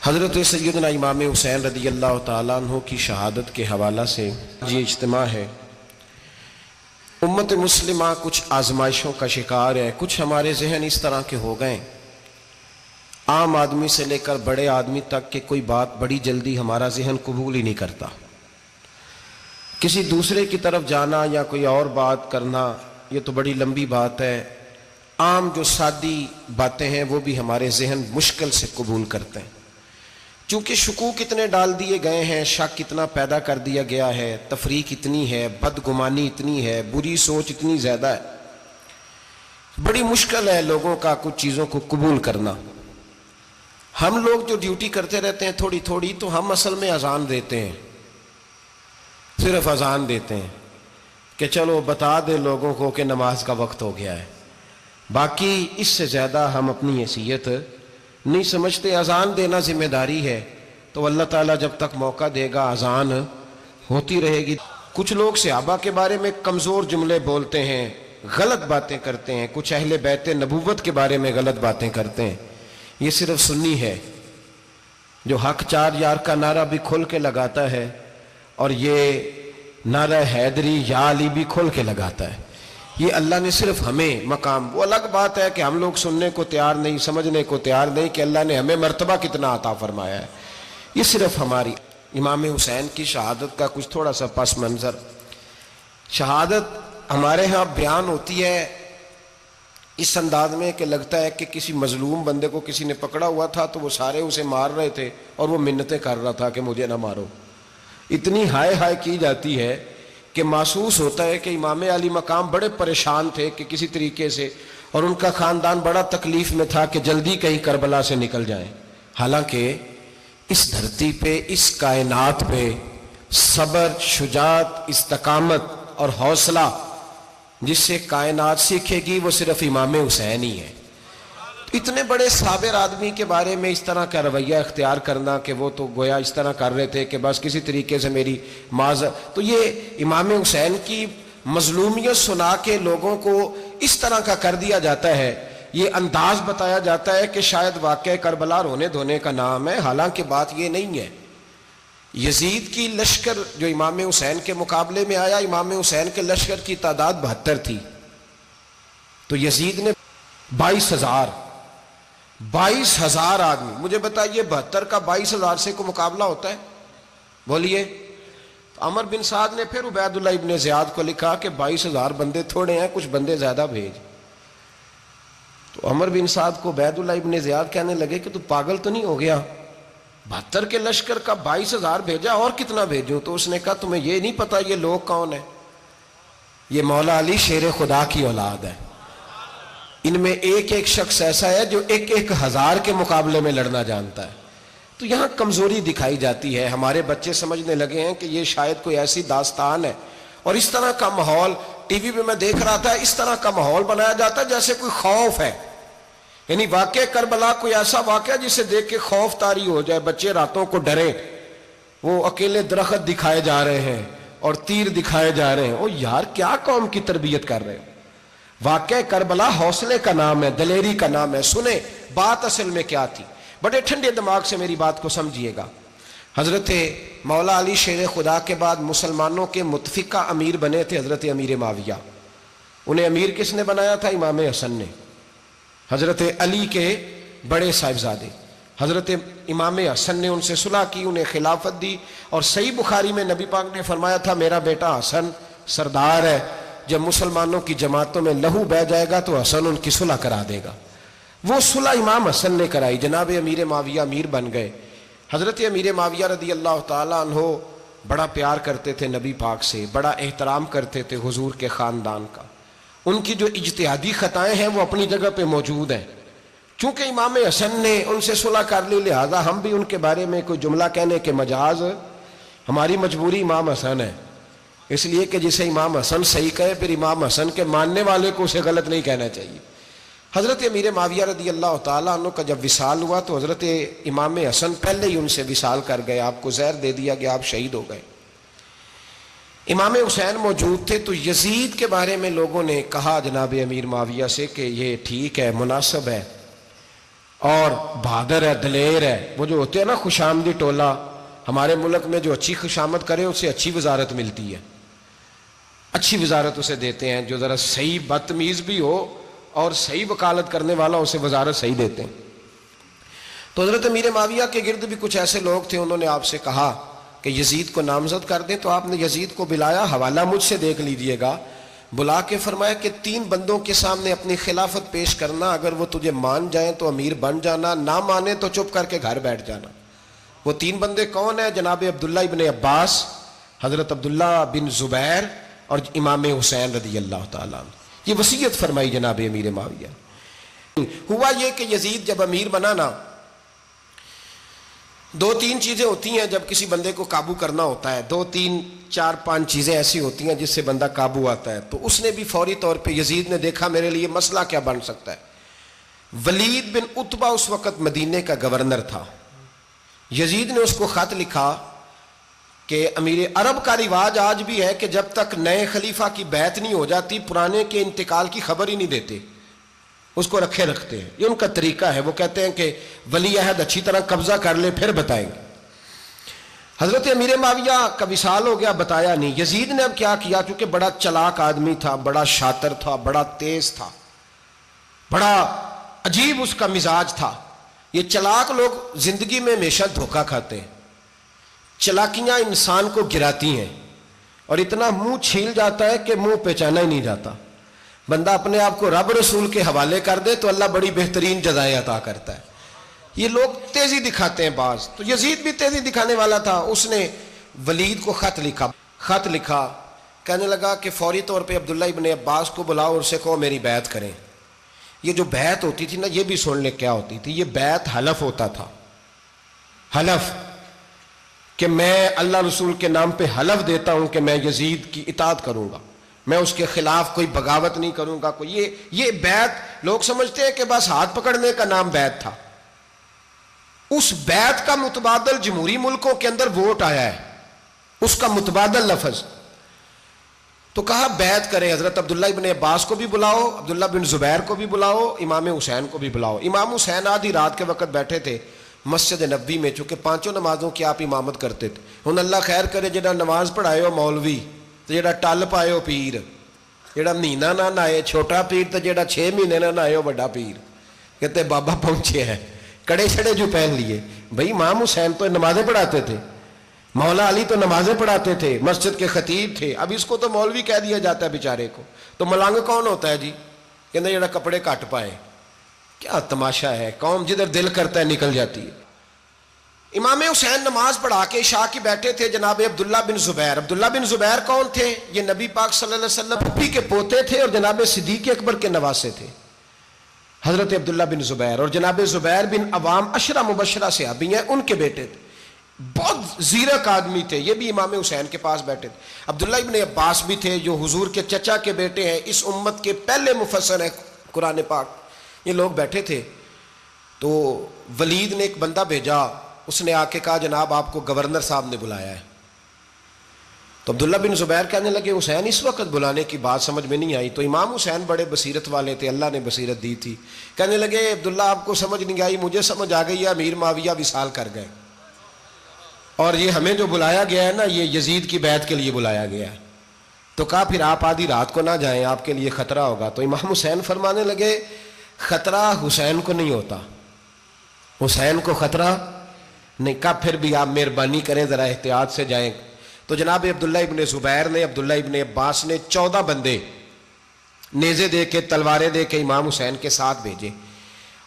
حضرت سیدنا امام حسین رضی اللہ تعالیٰ عنہ کی شہادت کے حوالہ سے یہ اجتماع ہے۔ امت مسلمہ کچھ آزمائشوں کا شکار ہے، کچھ ہمارے ذہن اس طرح کے ہو گئے، عام آدمی سے لے کر بڑے آدمی تک کہ کوئی بات بڑی جلدی ہمارا ذہن قبول ہی نہیں کرتا۔ کسی دوسرے کی طرف جانا یا کوئی اور بات کرنا یہ تو بڑی لمبی بات ہے، عام جو سادی باتیں ہیں وہ بھی ہمارے ذہن مشکل سے قبول کرتے ہیں، چونکہ شکوک اتنے ڈال دیے گئے ہیں، شک اتنا پیدا کر دیا گیا ہے، تفریق اتنی ہے، بدگمانی اتنی ہے، بری سوچ اتنی زیادہ ہے، بڑی مشکل ہے لوگوں کا کچھ چیزوں کو قبول کرنا۔ ہم لوگ جو ڈیوٹی کرتے رہتے ہیں تھوڑی تھوڑی، تو ہم اصل میں اذان دیتے ہیں، صرف اذان دیتے ہیں کہ چلو بتا دے لوگوں کو کہ نماز کا وقت ہو گیا ہے، باقی اس سے زیادہ ہم اپنی حیثیت نہیں سمجھتے۔ اذان دینا ذمہ داری ہے، تو اللہ تعالیٰ جب تک موقع دے گا اذان ہوتی رہے گی۔ کچھ لوگ صحابہ کے بارے میں کمزور جملے بولتے ہیں، غلط باتیں کرتے ہیں، کچھ اہل بیت نبوت کے بارے میں غلط باتیں کرتے ہیں، یہ صرف سنی ہے جو حق چار یار کا نعرہ بھی کھل کے لگاتا ہے اور یہ نعرہ حیدری یا علی بھی کھل کے لگاتا ہے۔ یہ اللہ نے صرف ہمیں مقام، وہ الگ بات ہے کہ ہم لوگ سننے کو تیار نہیں، سمجھنے کو تیار نہیں کہ اللہ نے ہمیں مرتبہ کتنا عطا فرمایا ہے، یہ صرف ہماری۔ امام حسین کی شہادت کا کچھ تھوڑا سا پس منظر۔ شہادت ہمارے ہاں بیان ہوتی ہے اس انداز میں کہ لگتا ہے کہ کسی مظلوم بندے کو کسی نے پکڑا ہوا تھا تو وہ سارے اسے مار رہے تھے اور وہ منتیں کر رہا تھا کہ مجھے نہ مارو، اتنی ہائے ہائے کی جاتی ہے کہ محسوس ہوتا ہے کہ امام علی مقام بڑے پریشان تھے کہ کسی طریقے سے، اور ان کا خاندان بڑا تکلیف میں تھا کہ جلدی کہیں کربلا سے نکل جائیں۔ حالانکہ اس دھرتی پہ، اس کائنات پہ صبر، شجاعت، استقامت اور حوصلہ جس سے کائنات سیکھے گی وہ صرف امام حسین ہی ہے۔ اتنے بڑے صابر آدمی کے بارے میں اس طرح کا رویہ اختیار کرنا کہ وہ تو گویا اس طرح کر رہے تھے کہ بس کسی طریقے سے میری تو یہ امام حسین کی مظلومیت سنا کے لوگوں کو اس طرح کا کر دیا جاتا ہے، یہ انداز بتایا جاتا ہے کہ شاید واقعہ کربلا رونے دھونے کا نام ہے، حالانکہ بات یہ نہیں ہے۔ یزید کی لشکر جو امام حسین کے مقابلے میں آیا، امام حسین کے لشکر کی تعداد 72 تھی، تو یزید نے 22,000 آدمی، مجھے بتائیے 72 کا 22,000 سے کو مقابلہ ہوتا ہے؟ بولیے۔ عمر بن سعد نے پھر عبید اللہ ابن زیاد کو لکھا کہ 22,000 بندے تھوڑے ہیں، کچھ بندے زیادہ بھیج۔ تو عمر بن سعد کو عبید اللہ ابن زیاد کہنے لگے کہ تو پاگل تو نہیں ہو گیا، 72 کے لشکر کا 22,000 بھیجا، اور کتنا بھیجوں؟ تو اس نے کہا تمہیں یہ نہیں پتا یہ لوگ کون ہیں؟ یہ مولا علی شیر خدا کی اولاد ہے، ان میں ایک ایک شخص ایسا ہے جو 1,000 کے مقابلے میں لڑنا جانتا ہے۔ تو یہاں کمزوری دکھائی جاتی ہے، ہمارے بچے سمجھنے لگے ہیں کہ یہ شاید کوئی ایسی داستان ہے، اور اس طرح کا ماحول ٹی وی پہ میں دیکھ رہا تھا، اس طرح کا ماحول بنایا جاتا ہے جیسے کوئی خوف ہے، یعنی واقع کربلا کوئی ایسا واقعہ جسے دیکھ کے خوف طاری ہو جائے، بچے راتوں کو ڈریں، وہ اکیلے درخت دکھائے جا رہے ہیں اور تیر دکھائے جا رہے ہیں۔ او یار کیا قوم کی تربیت کر رہے ہیں؟ واقعہ کربلا حوصلے کا نام ہے، دلیری کا نام ہے۔ سنیں بات اصل میں کیا تھی، بڑے ٹھنڈے دماغ سے میری بات کو سمجھیے گا۔ حضرت مولا علی شیر خدا کے بعد مسلمانوں کے متفقہ امیر بنے تھے حضرت امیر معاویہ۔ انہیں امیر کس نے بنایا تھا؟ امام حسن نے، حضرت علی کے بڑے صاحبزادے۔ حضرت امام حسن نے ان سے صلح کی، انہیں خلافت دی، اور صحیح بخاری میں نبی پاک نے فرمایا تھا میرا بیٹا حسن سردار ہے، جب مسلمانوں کی جماعتوں میں لہو بہہ جائے گا تو حسن ان کی صلح کرا دے گا۔ وہ صلح امام حسن نے کرائی، جناب امیر معاویہ امیر بن گئے۔ حضرت امیر معاویہ رضی اللہ تعالیٰ عنہ بڑا پیار کرتے تھے نبی پاک سے، بڑا احترام کرتے تھے حضور کے خاندان کا۔ ان کی جو اجتہادی خطائیں ہیں وہ اپنی جگہ پہ موجود ہیں، چونکہ امام حسن نے ان سے صلح کر لی، لہذا ہم بھی ان کے بارے میں کوئی جملہ کہنے کے مجاز، ہماری مجبوری امام حسن ہے، اس لیے کہ جسے امام حسن صحیح کہے پھر امام حسن کے ماننے والے کو اسے غلط نہیں کہنا چاہیے۔ حضرت امیر معاویہ رضی اللہ تعالیٰ عنہ کا جب وصال ہوا تو حضرت امام حسن پہلے ہی ان سے وصال کر گئے، آپ کو زہر دے دیا گیا، آپ شہید ہو گئے۔ امام حسین موجود تھے، تو یزید کے بارے میں لوگوں نے کہا جناب امیر معاویہ سے کہ یہ ٹھیک ہے، مناسب ہے، اور بہادر ہے، دلیر ہے. وہ جو ہوتے ہیں نا خوش آمدی ٹولہ، ہمارے ملک میں جو اچھی خوشامد کرے اسے اچھی وزارت ملتی ہے، اچھی وزارت اسے دیتے ہیں. جو ذرا صحیح بدتمیز بھی ہو اور صحیح وکالت کرنے والا اسے وزارت صحیح دیتے ہیں. تو حضرت امیر معاویہ کے گرد بھی کچھ ایسے لوگ تھے، انہوں نے آپ سے کہا کہ یزید کو نامزد کر دیں. تو آپ نے یزید کو بلایا، حوالہ مجھ سے دیکھ لیجئے گا. بلا کے فرمایا کہ 3 بندوں کے سامنے اپنی خلافت پیش کرنا، اگر وہ تجھے مان جائیں تو امیر بن جانا، نہ مانے تو چپ کر کے گھر بیٹھ جانا. وہ 3 بندے کون ہیں؟ جناب عبداللہ ابن عباس، حضرت عبداللہ بن زبیر اور امام حسین رضی اللہ تعالیٰ عنہ. یہ وصیت فرمائی جناب امیر معاویہ. ہوا یہ کہ یزید جب امیر بنا نا، 2-3 چیزیں ہوتی ہیں جب کسی بندے کو قابو کرنا ہوتا ہے، 2-3 4-5 چیزیں ایسی ہوتی ہیں جس سے بندہ قابو آتا ہے. تو اس نے بھی فوری طور پہ، یزید نے دیکھا میرے لیے مسئلہ کیا بن سکتا ہے. ولید بن عتبہ اس وقت مدینے کا گورنر تھا. یزید نے اس کو خط لکھا کہ امیر عرب کا رواج آج بھی ہے کہ جب تک نئے خلیفہ کی بیعت نہیں ہو جاتی پرانے کے انتقال کی خبر ہی نہیں دیتے، اس کو رکھے رکھتے ہیں. یہ ان کا طریقہ ہے. وہ کہتے ہیں کہ ولی عہد اچھی طرح قبضہ کر لے پھر بتائیں گے. حضرت امیر معاویہ کا وصال ہو گیا، بتایا نہیں. یزید نے اب کیا کیا، چونکہ بڑا چلاک آدمی تھا، بڑا شاطر تھا، بڑا تیز تھا، بڑا عجیب اس کا مزاج تھا. یہ چلاک لوگ زندگی میں ہمیشہ دھوکہ کھاتے ہیں. چلاکیاں انسان کو گراتی ہیں اور اتنا منہ چھیل جاتا ہے کہ منہ پہچانا ہی نہیں جاتا. بندہ اپنے آپ کو رب رسول کے حوالے کر دے تو اللہ بڑی بہترین جزائیں عطا کرتا ہے. یہ لوگ تیزی دکھاتے ہیں بعض. تو یزید بھی تیزی دکھانے والا تھا. اس نے ولید کو خط لکھا کہنے لگا کہ فوری طور پہ عبداللہ ابن عباس کو بلاؤ اور اسے کہو میری بیعت کریں. یہ جو بیعت ہوتی تھی نا، یہ بھی سن لے کیا ہوتی تھی. یہ بیعت حلف ہوتا تھا. حلف کہ میں اللہ رسول کے نام پہ حلف دیتا ہوں کہ میں یزید کی اطاعت کروں گا، میں اس کے خلاف کوئی بغاوت نہیں کروں گا. یہ بیعت لوگ سمجھتے ہیں کہ بس ہاتھ پکڑنے کا نام بیعت تھا. اس بیعت کا متبادل جمہوری ملکوں کے اندر ووٹ آیا ہے، اس کا متبادل لفظ. تو کہا بیعت کرے. حضرت عبداللہ ابن عباس کو بھی بلاؤ، عبداللہ بن زبیر کو بھی بلاؤ، امام حسین کو بھی بلاؤ. امام حسین آدھی رات کے وقت بیٹھے تھے مسجد نبوی میں، چونکہ 5 نمازوں کی آپ امامت کرتے تھے. ہن اللہ خیر کرے جڑا نماز پڑھائے ہو مولوی تو جڑا ٹل پائے ہو پیر، جڑا مہینہ نہ نہائے چھوٹا پیر تو جڑا 6 مہینے نہ نہائے ہو بڑا پیر. کہتے بابا پہنچے ہیں، کڑے چھڑے جو پہن لیے. بھائی امام حسین تو نمازیں پڑھاتے تھے، مولا علی تو نمازیں پڑھاتے تھے، مسجد کے خطیب تھے. اب اس کو تو مولوی کہہ دیا جاتا ہے بیچارے کو. تو ملنگ کون ہوتا ہے جی؟ کہتے جڑا کپڑے کٹ پائے. کیا تماشا ہے، قوم جدھر دل کرتا ہے نکل جاتی ہے. امام حسین نماز پڑھا کے عشاء کی بیٹھے تھے جناب عبداللہ بن زبیر. عبداللہ بن زبیر کون تھے؟ یہ نبی پاک صلی اللہ علیہ وسلم پھپھی کے پوتے تھے اور جناب صدیق اکبر کے نواسے تھے. حضرت عبداللہ بن زبیر اور جناب زبیر بن عوام عشرہ مبشرہ صحابی ہیں، ان کے بیٹے تھے. بہت زیرک آدمی تھے. یہ بھی امام حسین کے پاس بیٹھے تھے. عبداللہ ابن عباس بھی تھے جو حضور کے چچا کے بیٹے ہیں، اس امت کے پہلے مفسر ہیں قرآن پاک. یہ لوگ بیٹھے تھے. تو ولید نے ایک بندہ بھیجا، اس نے آ کے کہا جناب آپ کو گورنر صاحب نے بلایا ہے. تو عبداللہ بن زبیر کہنے لگے حسین اس وقت بلانے کی بات سمجھ میں نہیں آئی. تو امام حسین بڑے بصیرت والے تھے، اللہ نے بصیرت دی تھی. کہنے لگے عبداللہ آپ کو سمجھ نہیں آئی، مجھے سمجھ آ گئی ہے، امیر معاویہ وصال کر گئے اور یہ ہمیں جو بلایا گیا ہے نا، یہ یزید کی بیعت کے لیے بلایا گیا ہے. تو کہا پھر آپ آدھی رات کو نہ جائیں، آپ کے لیے خطرہ ہوگا. تو امام حسین فرمانے لگے خطرہ حسین کو نہیں ہوتا، حسین کو خطرہ نہیں. کہا پھر بھی آپ مہربانی کریں ذرا احتیاط سے جائیں. تو جناب عبداللہ ابن زبیر نے، عبداللہ ابن عباس نے 14 بندے نیزے دے کے، تلواریں دے کے امام حسین کے ساتھ بھیجے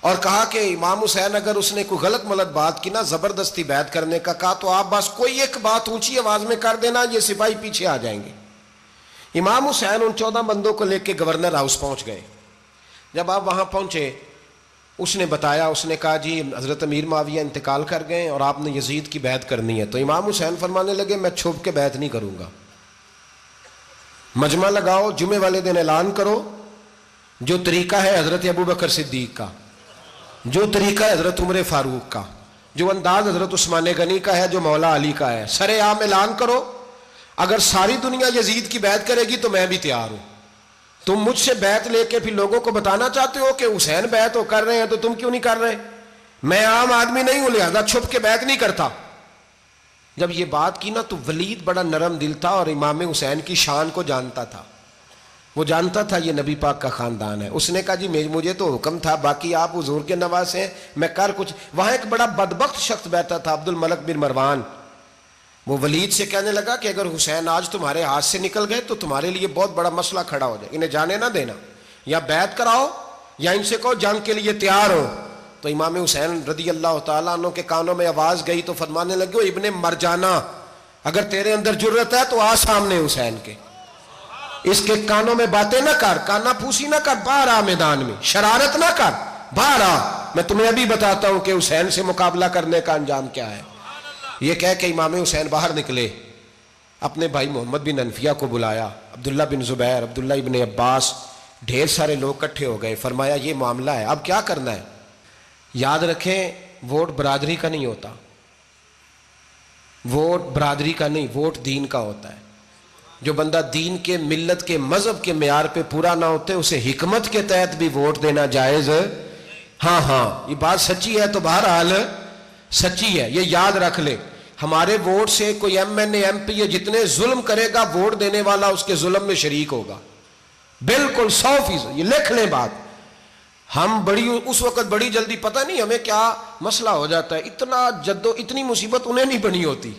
اور کہا کہ امام حسین اگر اس نے کوئی غلط ملت بات کی نا، زبردستی بیعت کرنے کا کہا، تو آپ بس کوئی ایک بات اونچی آواز میں کر دینا، یہ سپاہی پیچھے آ جائیں گے. امام حسین ان 14 بندوں کو لے کے گورنر ہاؤس پہنچ گئے. جب آپ وہاں پہنچے اس نے بتایا، اس نے کہا جی حضرت امیر معاویہ انتقال کر گئے اور آپ نے یزید کی بیعت کرنی ہے. تو امام حسین فرمانے لگے میں چھپ کے بیعت نہیں کروں گا. مجمع لگاؤ، جمعے والے دن اعلان کرو. جو طریقہ ہے حضرت ابوبکر صدیق کا، جو طریقہ ہے حضرت عمر فاروق کا، جو انداز حضرت عثمان غنی کا ہے، جو مولا علی کا ہے، سر عام اعلان کرو. اگر ساری دنیا یزید کی بیعت کرے گی تو میں بھی تیار ہوں. تم مجھ سے بیعت لے کے پھر لوگوں کو بتانا چاہتے ہو کہ حسین بیعت ہو کر رہے ہیں تو تم کیوں نہیں کر رہے؟ میں عام آدمی نہیں ہوں لہذا چھپ کے بیعت نہیں کرتا. جب یہ بات کی نا تو ولید بڑا نرم دل تھا اور امام حسین کی شان کو جانتا تھا. وہ جانتا تھا یہ نبی پاک کا خاندان ہے. اس نے کہا جی مجھے تو حکم تھا، باقی آپ حضور کے نواز ہیں، میں کر کچھ. وہاں ایک بڑا بدبخت شخص بیٹھا تھا، عبد الملک بن مروان. وہ ولید سے کہنے لگا کہ اگر حسین آج تمہارے ہاتھ سے نکل گئے تو تمہارے لیے بہت بڑا مسئلہ کھڑا ہو جائے، انہیں جانے نہ دینا، یا بیعت کراؤ یا ان سے کہو جنگ کے لیے تیار ہو. تو امام حسین رضی اللہ تعالیٰ عنہ کے کانوں میں آواز گئی تو فرمانے لگے ابن مرجانہ، اگر تیرے اندر جرت ہے تو آ سامنے حسین کے، اس کے کانوں میں باتیں نہ کر، کانا پھوسی نہ کر، باہر آ میدان میں، شرارت نہ کر، باہر آ، میں تمہیں ابھی بتاتا ہوں کہ حسین سے مقابلہ کرنے کا انجام کیا ہے. یہ کہہ کہ امام حسین باہر نکلے، اپنے بھائی محمد بن انفیہ کو بلایا، عبداللہ بن زبیر، عبداللہ ابن عباس، ڈھیر سارے لوگ اکٹھے ہو گئے. فرمایا یہ معاملہ ہے، اب کیا کرنا ہے. یاد رکھیں ووٹ برادری کا نہیں ہوتا، ووٹ برادری کا نہیں، ووٹ دین کا ہوتا ہے. جو بندہ دین کے، ملت کے، مذہب کے معیار پہ پورا نہ ہوتے اسے حکمت کے تحت بھی ووٹ دینا جائز. ہاں یہ بات سچی ہے تو بہرحال سچی ہے، یہ یاد رکھ لے. ہمارے ووٹ سے کوئی ایم این اے، ایم پی اے جتنے ظلم کرے گا ووٹ دینے والا اس کے ظلم میں شریک ہوگا، بالکل 100%. یہ لکھ لیں بات. ہم اس وقت بڑی جلدی، پتہ نہیں ہمیں کیا مسئلہ ہو جاتا ہے، اتنا اتنی مصیبت انہیں نہیں بنی ہوتی،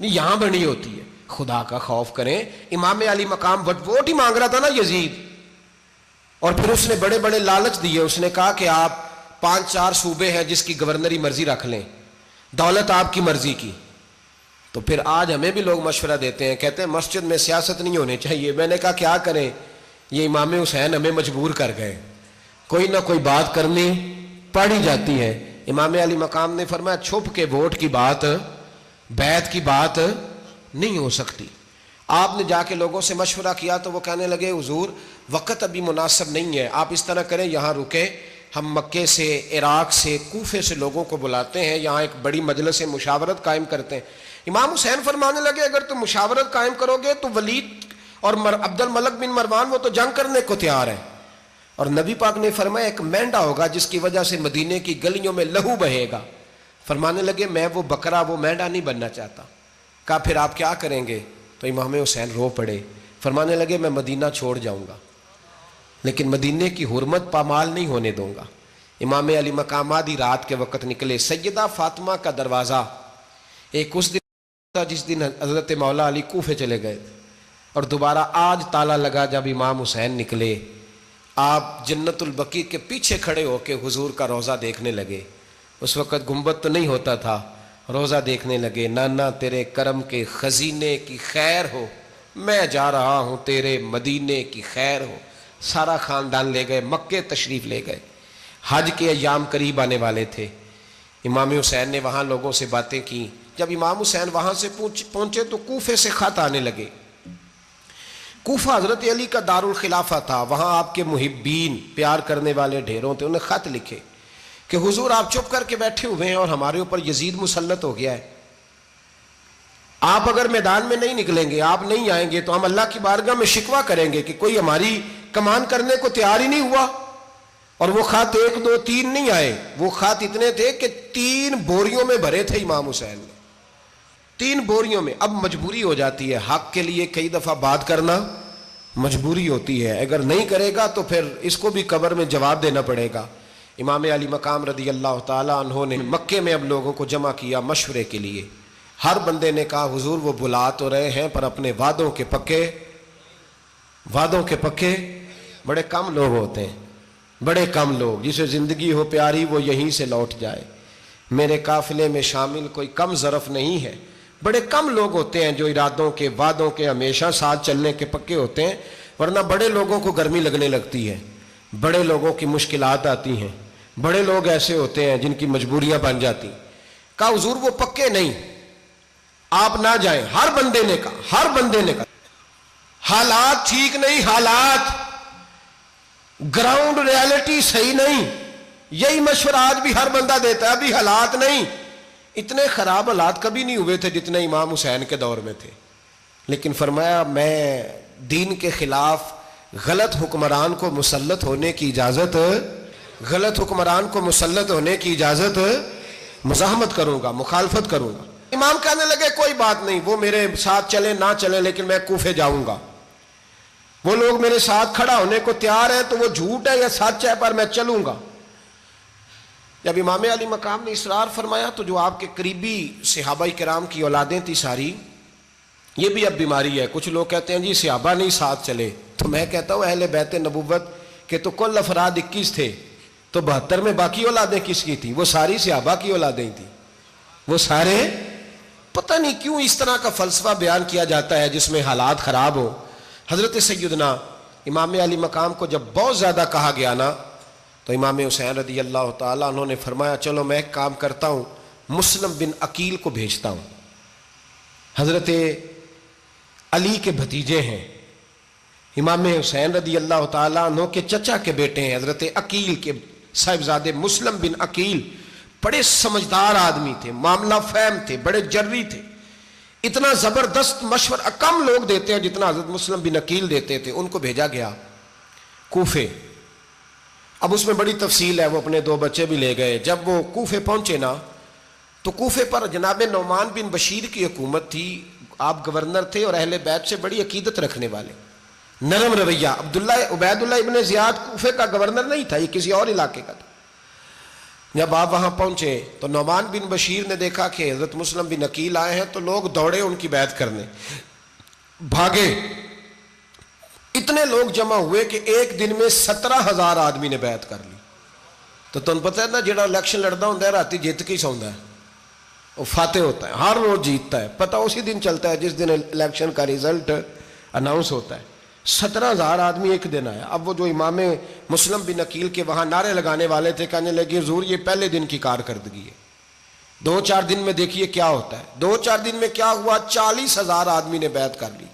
نہیں یہاں بنی ہوتی ہے. خدا کا خوف کریں. امام علی مقام ووٹ ہی مانگ رہا تھا نا یزید، اور پھر اس نے بڑے بڑے لالچ دیے. اس نے کہا کہ آپ 5-4 صوبے ہیں جس کی گورنری مرضی رکھ لیں، دولت آپ کی مرضی کی. تو پھر آج ہمیں بھی لوگ مشورہ دیتے ہیں، کہتے ہیں مسجد میں سیاست نہیں ہونی چاہیے. میں نے کہا کیا کریں، یہ امام حسین ہمیں مجبور کر گئے، کوئی نہ کوئی بات کرنی پڑ ہی جاتی ہے. امام علی مقام نے فرمایا چھپ کے ووٹ کی بات، بیعت کی بات نہیں ہو سکتی. آپ نے جا کے لوگوں سے مشورہ کیا تو وہ کہنے لگے حضور وقت ابھی مناسب نہیں ہے، آپ اس طرح کریں یہاں رکے، ہم مکے سے، عراق سے، کوفے سے لوگوں کو بلاتے ہیں، یہاں ایک بڑی مجلس مشاورت قائم کرتے ہیں. امام حسین فرمانے لگے اگر تم مشاورت قائم کرو گے تو ولید اور عبد الملک بن مروان وہ تو جنگ کرنے کو تیار ہے، اور نبی پاک نے فرمایا ایک مینڈا ہوگا جس کی وجہ سے مدینے کی گلیوں میں لہو بہے گا. فرمانے لگے میں وہ بکرا، وہ مینڈا نہیں بننا چاہتا. کہا پھر آپ کیا کریں گے؟ تو امام حسین رو پڑے، فرمانے لگے میں مدینہ چھوڑ جاؤں گا لیکن مدینے کی حرمت پامال نہیں ہونے دوں گا. امام علی مقام آدھی رات کے وقت نکلے. سیدہ فاطمہ کا دروازہ ایک اس دن تھا جس دن حضرت مولا علی کوفے چلے گئے تھے، اور دوبارہ آج تالا لگا جب امام حسین نکلے. آپ جنت البقیع کے پیچھے کھڑے ہو کے حضور کا روضہ دیکھنے لگے. اس وقت گنبد تو نہیں ہوتا تھا، روضہ دیکھنے لگے. نانا تیرے کرم کے خزینے کی خیر ہو، میں جا رہا ہوں تیرے مدینے کی خیر ہو. سارا خاندان لے گئے، مکے تشریف لے گئے. حج کے ایام قریب آنے والے تھے. امام حسین نے وہاں لوگوں سے باتیں کی. جب امام حسین وہاں سے پہنچے تو کوفے سے خط آنے لگے. کوفہ حضرت علی کا دارالخلافہ تھا، وہاں آپ کے محبین، پیار کرنے والے ڈھیروں تھے. انہیں خط لکھے کہ حضور آپ چپ کر کے بیٹھے ہوئے ہیں اور ہمارے اوپر یزید مسلط ہو گیا ہے. آپ اگر میدان میں نہیں نکلیں گے، آپ نہیں آئیں گے تو ہم اللہ کی بارگاہ میں شکوہ کریں گے کہ کوئی ہماری کمان کرنے کو تیار ہی نہیں ہوا. اور وہ خط 1 2 3 نہیں آئے، وہ خط اتنے تھے کہ 3 بوریوں میں بھرے تھے امام حسین نے، 3 بوریوں میں. اب مجبوری ہو جاتی ہے، حق کے لیے کئی دفعہ بات کرنا مجبوری ہوتی ہے، اگر نہیں کرے گا تو پھر اس کو بھی قبر میں جواب دینا پڑے گا. امام علی مقام رضی اللہ تعالیٰ عنہ نے مکے میں اب لوگوں کو جمع کیا مشورے کے لیے. ہر بندے نے کہا حضور وہ بلا تو رہے ہیں پر اپنے وعدوں کے پکے بڑے کم لوگ ہوتے ہیں، بڑے کم لوگ. جسے زندگی ہو پیاری وہ یہیں سے لوٹ جائے. میرے قافلے میں شامل کوئی کم ظرف نہیں ہے. بڑے کم لوگ ہوتے ہیں جو ارادوں کے، وعدوں کے ہمیشہ ساتھ چلنے کے پکے ہوتے ہیں، ورنہ بڑے لوگوں کو گرمی لگنے لگتی ہے، بڑے لوگوں کی مشکلات آتی ہیں، بڑے لوگ ایسے ہوتے ہیں جن کی مجبوریاں بن جاتی. کہا حضور وہ پکے نہیں، آپ نہ جائیں. ہر بندے نے کہا حالات ٹھیک نہیں، حالات گراؤنڈ ریالٹی صحیح نہیں. یہی مشورہ آج بھی ہر بندہ دیتا ہے، ابھی حالات نہیں. اتنے خراب حالات کبھی نہیں ہوئے تھے جتنے امام حسین کے دور میں تھے. لیکن فرمایا میں دین کے خلاف غلط حکمران کو مسلط ہونے کی اجازت غلط حکمران کو مسلط ہونے کی اجازت مزاحمت کروں گا، مخالفت کروں گا۔ امام کہنے لگے کوئی بات نہیں، وہ میرے ساتھ چلے نہ چلے لیکن میں کوفے جاؤں گا، وہ لوگ میرے ساتھ کھڑا ہونے کو تیار ہے تو وہ جھوٹ ہے یا سچ ہے پر میں چلوں گا۔ جب امام علی مقام نے اصرار فرمایا تو جو آپ کے قریبی صحابہ کرام کی اولادیں تھی ساری، یہ بھی اب بیماری ہے، کچھ لوگ کہتے ہیں جی صحابہ نہیں ساتھ چلے، تو میں کہتا ہوں اہل بیت نبوت کے تو کل افراد 21 تھے، تو 72 میں باقی اولادیں کس کی تھیں؟ وہ ساری صحابہ کی اولادیں تھیں، وہ سارے، پتہ نہیں کیوں اس طرح کا فلسفہ بیان کیا جاتا ہے جس میں حالات خراب ہو۔ حضرت سیدنا امام علی مقام کو جب بہت زیادہ کہا گیا نا تو امام حسین رضی اللہ تعالیٰ انہوں نے فرمایا چلو میں ایک کام کرتا ہوں، مسلم بن عقیل کو بھیجتا ہوں، حضرت علی کے بھتیجے ہیں، امام حسین رضی اللہ تعالیٰ عنہ کے چچا کے بیٹے ہیں، حضرت عقیل کے صاحبزادے مسلم بن عقیل، بڑے سمجھدار آدمی تھے، معاملہ فہم تھے، بڑے جری تھے، اتنا زبردست مشورہ کم لوگ دیتے ہیں جتنا حضرت مسلم بن عقیل دیتے تھے۔ ان کو بھیجا گیا کوفے۔ اب اس میں بڑی تفصیل ہے، وہ اپنے 2 بچے بھی لے گئے۔ جب وہ کوفے پہنچے نا تو کوفے پر جناب نعمان بن بشیر کی حکومت تھی، آپ گورنر تھے اور اہل بیت سے بڑی عقیدت رکھنے والے، نرم رویہ۔ عبید اللہ ابن زیاد کوفے کا گورنر نہیں تھا، یہ کسی اور علاقے کا تھا۔ جب آپ وہاں پہنچے تو نعمان بن بشیر نے دیکھا کہ حضرت مسلم بن عقیل آئے ہیں تو لوگ دوڑے ان کی بیعت کرنے، بھاگے، اتنے لوگ جمع ہوئے کہ ایک دن میں 17,000 آدمی نے بیعت کر لی۔ تو تم پتہ ہے نا جڑا الیکشن لڑتا ہوں راتی جیت کے سوندا ہے، وہ فاتح ہوتا ہے، ہر روز جیتتا ہے، پتہ اسی دن چلتا ہے جس دن الیکشن کا ریزلٹ اناؤنس ہوتا ہے۔ 17,000 آدمی ایک دن آیا۔ اب وہ جو امام مسلم بن عقیل کے وہاں نعرے لگانے والے تھے کہنے لگے حضور یہ پہلے دن کی کارکردگی ہے، 2-4 دن میں دیکھیے کیا ہوتا ہے۔ 2-4 دن میں کیا ہوا، 40,000 آدمی نے بیعت کر لی۔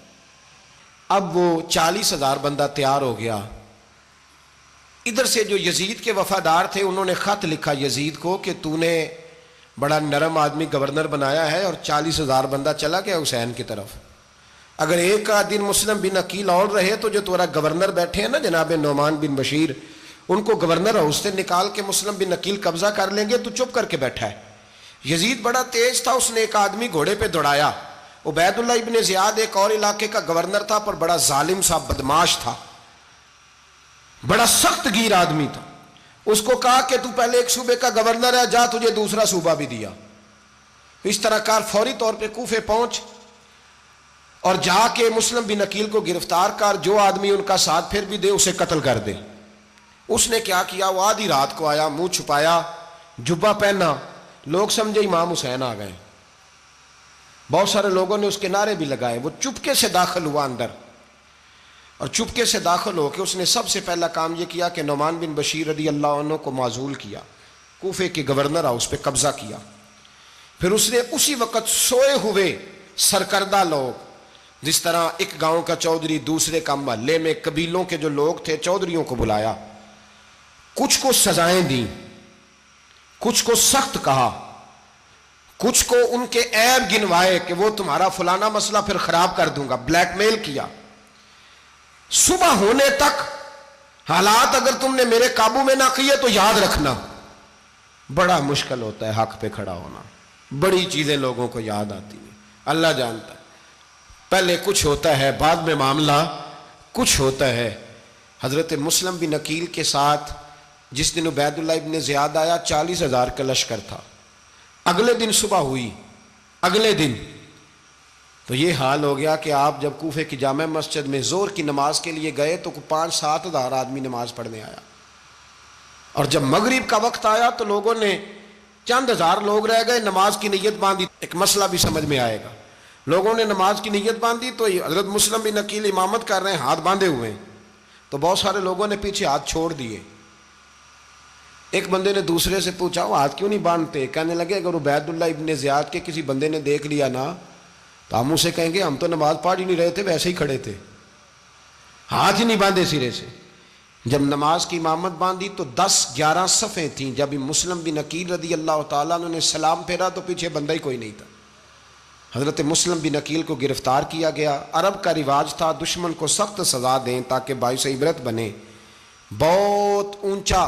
اب وہ 40,000 بندہ تیار ہو گیا۔ ادھر سے جو یزید کے وفادار تھے انہوں نے خط لکھا یزید کو کہ تو نے بڑا نرم آدمی گورنر بنایا ہے اور 40,000 بندہ چلا گیا حسین کی طرف، اگر ایک دن مسلم بن عقیل اور رہے تو جو تمہارا گورنر بیٹھے ہیں نا جناب نعمان بن بشیر، ان کو گورنر ہاؤس سے نکال کے مسلم بن عقیل قبضہ کر لیں گے، تو چپ کر کے بیٹھا ہے۔ یزید بڑا تیز تھا، اس نے ایک آدمی گھوڑے پہ دوڑایا۔ عبید اللہ ابن زیاد ایک اور علاقے کا گورنر تھا پر بڑا ظالم سا بدماش تھا، بڑا سخت گیر آدمی تھا۔ اس کو کہا کہ تو پہلے ایک صوبے کا گورنر ہے، جا تجھے دوسرا صوبہ بھی دیا، اس طرح کار فوری طور پہ کوفے پہنچ اور جا کے مسلم بن عقیل کو گرفتار کر، جو آدمی ان کا ساتھ پھر بھی دے اسے قتل کر دے۔ اس نے کیا کیا، وہ آدھی رات کو آیا، منہ چھپایا، جبہ پہنا، لوگ سمجھے امام حسین آ گئے۔ بہت سارے لوگوں نے اس کے نعرے بھی لگائے۔ وہ چپکے سے داخل ہوا اندر، اور چپکے سے داخل ہو کے اس نے سب سے پہلا کام یہ کیا کہ نعمان بن بشیر رضی اللہ عنہ کو معزول کیا، کوفے کے گورنر ہاؤس پہ قبضہ کیا۔ پھر اس نے اسی وقت سوئے ہوئے سرکردہ لوگ، جس طرح ایک گاؤں کا چودھری دوسرے کا محلے میں قبیلوں کے جو لوگ تھے چودھریوں کو بلایا، کچھ کو سزائیں دیں، کچھ کو سخت کہا، کچھ کو ان کے عیب گنوائے کہ وہ تمہارا فلانا مسئلہ پھر خراب کر دوں گا، بلیک میل کیا۔ صبح ہونے تک حالات اگر تم نے میرے قابو میں نہ کیے تو یاد رکھنا بڑا مشکل ہوتا ہے حق پہ کھڑا ہونا، بڑی چیزیں لوگوں کو یاد آتی ہیں، اللہ جانتا ہے، پہلے کچھ ہوتا ہے بعد میں معاملہ کچھ ہوتا ہے۔ حضرت مسلم بن عقیل کے ساتھ جس دن عبید اللہ ابن زیاد آیا 40,000 کا لشکر تھا۔ اگلے دن صبح ہوئی، اگلے دن تو یہ حال ہو گیا کہ آپ جب کوفے کی جامع مسجد میں زور کی نماز کے لیے گئے تو 5-7 ہزار آدمی نماز پڑھنے آیا، اور جب مغرب کا وقت آیا تو لوگوں نے چند ہزار لوگ رہ گئے، نماز کی نیت باندھی۔ ایک مسئلہ بھی سمجھ میں آئے گا، لوگوں نے نماز کی نیت باندھی تو حضرت مسلم بن عقیل امامت کر رہے ہیں، ہاتھ باندھے ہوئے ہیں، تو بہت سارے لوگوں نے پیچھے ہاتھ چھوڑ دیے۔ ایک بندے نے دوسرے سے پوچھا وہ ہاتھ کیوں نہیں باندھتے؟ کہنے لگے اگر عبید اللہ ابن زیاد کے کسی بندے نے دیکھ لیا نا تو ہم اسے کہیں گے ہم تو نماز پڑھ ہی نہیں رہے تھے، ویسے ہی کھڑے تھے، ہاتھ ہی نہیں باندھے سرے سے۔ جب نماز کی امامت باندھی تو 10-11 صفیں تھیں۔ جب مسلم بن عقیل رضی اللہ تعالیٰ عنہ نے سلام پھیرا تو پیچھے بندہ ہی کوئی نہیں تھا۔ حضرت مسلم بن عقیل کو گرفتار کیا گیا۔ عرب کا رواج تھا دشمن کو سخت سزا دیں تاکہ باعث عبرت بنے۔ بہت اونچا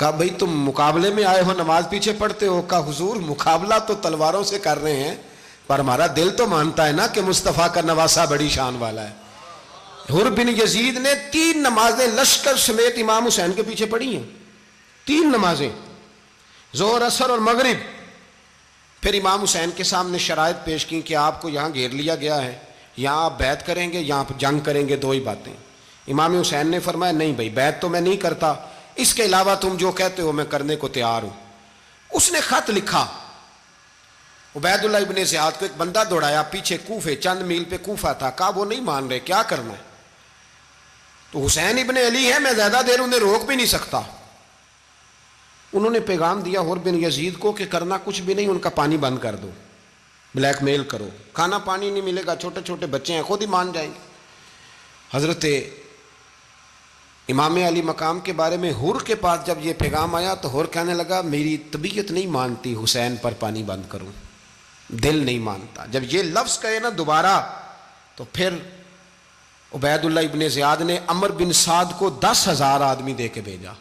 کہا بھئی تم مقابلے میں آئے ہو نماز پیچھے پڑھتے ہو؟ کہا حضور مقابلہ تو تلواروں سے کر رہے ہیں پر ہمارا دل تو مانتا ہے نا کہ مصطفیٰ کا نواسہ بڑی شان والا ہے۔ حر بن یزید نے 3 نمازیں لشکر سمیت امام حسین کے پیچھے پڑھی ہیں، 3 نمازیں، ظہر عصر اور مغرب۔ پھر امام حسین کے سامنے شرائط پیش کی کہ آپ کو یہاں گھیر لیا گیا ہے، یہاں آپ بیعت کریں گے، یہاں جنگ کریں گے، 2 ہی باتیں۔ امام حسین نے فرمایا نہیں بھائی بیعت تو میں نہیں کرتا، اس کے علاوہ تم جو کہتے ہو میں کرنے کو تیار ہوں۔ اس نے خط لکھا، عبید اللہ ابن زیاد کو ایک بندہ دوڑایا پیچھے کوفے، چند میل پہ کوفہ تھا، کہا وہ نہیں مان رہے، کیا کرنا ہے؟ تو حسین ابن علی ہے، میں زیادہ دیر انہیں روک بھی نہیں سکتا۔ انہوں نے پیغام دیا حر بن یزید کو کہ کرنا کچھ بھی نہیں، ان کا پانی بند کر دو، بلیک میل کرو، کھانا پانی نہیں ملے گا، چھوٹے چھوٹے بچے ہیں، خود ہی مان جائیں گے۔ حضرت امام علی مقام کے بارے میں حر کے پاس جب یہ پیغام آیا تو حر کہنے لگا میری طبیعت نہیں مانتی حسین پر پانی بند کروں، دل نہیں مانتا۔ جب یہ لفظ کہے نا دوبارہ تو پھر عبید اللہ ابن زیاد نے عمر بن سعد کو 10,000 آدمی دے کے بھیجا،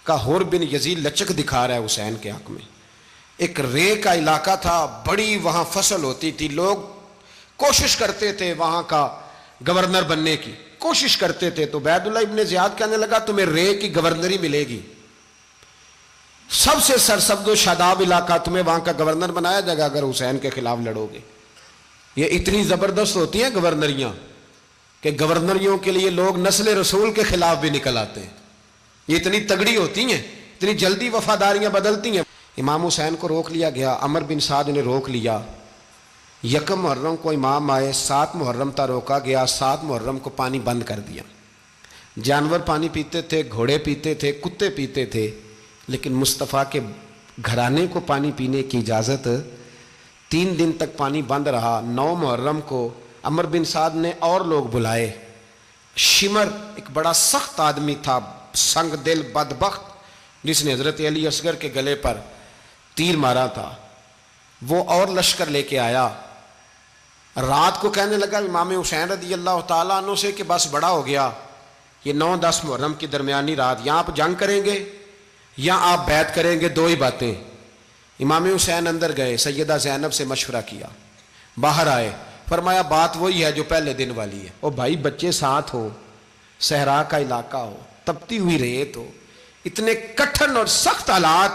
کہا حر بن یزید لچک دکھا رہا ہے حسین کے حق میں۔ ایک رے کا علاقہ تھا، بڑی وہاں فصل ہوتی تھی، لوگ کوشش کرتے تھے وہاں کا گورنر بننے کی، کوشش کرتے تھے۔ تو عبید اللہ ابن زیاد کہنے لگا تمہیں رے کی گورنری ملے گی، سب سے سرسبز و شاداب علاقہ، تمہیں وہاں کا گورنر بنایا جائے گا اگر حسین کے خلاف لڑو گے۔ یہ اتنی زبردست ہوتی ہیں گورنریاں کہ گورنریوں کے لیے لوگ نسل رسول کے خلاف بھی نکل آتے ہیں، یہ اتنی تگڑی ہوتی ہیں، اتنی جلدی وفاداریاں بدلتی ہیں۔ امام حسین کو روک لیا گیا، عمر بن سعد نے روک لیا۔ 1 محرم کو امام آئے، 7 محرم تا روکا گیا، 7 محرم کو پانی بند کر دیا۔ جانور پانی پیتے تھے، گھوڑے پیتے تھے، کتے پیتے تھے، لیکن مصطفیٰ کے گھرانے کو پانی پینے کی اجازت، 3 دن تک پانی بند رہا۔ 9 محرم کو عمر بن سعد نے اور لوگ بلائے۔ شمر ایک بڑا سخت آدمی تھا، سنگ دل بدبخت، جس نے حضرت علی اصغر کے گلے پر تیر مارا تھا، وہ اور لشکر لے کے آیا۔ رات کو کہنے لگا امام حسین رضی اللہ تعالیٰ عنہ سے کہ بس بڑا ہو گیا، یہ 9-10 محرم کی درمیانی رات، یہاں آپ جنگ کریں گے یا آپ بیعت کریں گے، 2 ہی باتیں۔ امام حسین اندر گئے، سیدہ زینب سے مشورہ کیا، باہر آئے، فرمایا بات وہی ہے جو پہلے دن والی ہے۔ او بھائی بچے ساتھ ہو، صحرا کا علاقہ ہو، تپتی ہوئی ریت ہو، اتنے کٹھن اور سخت حالات،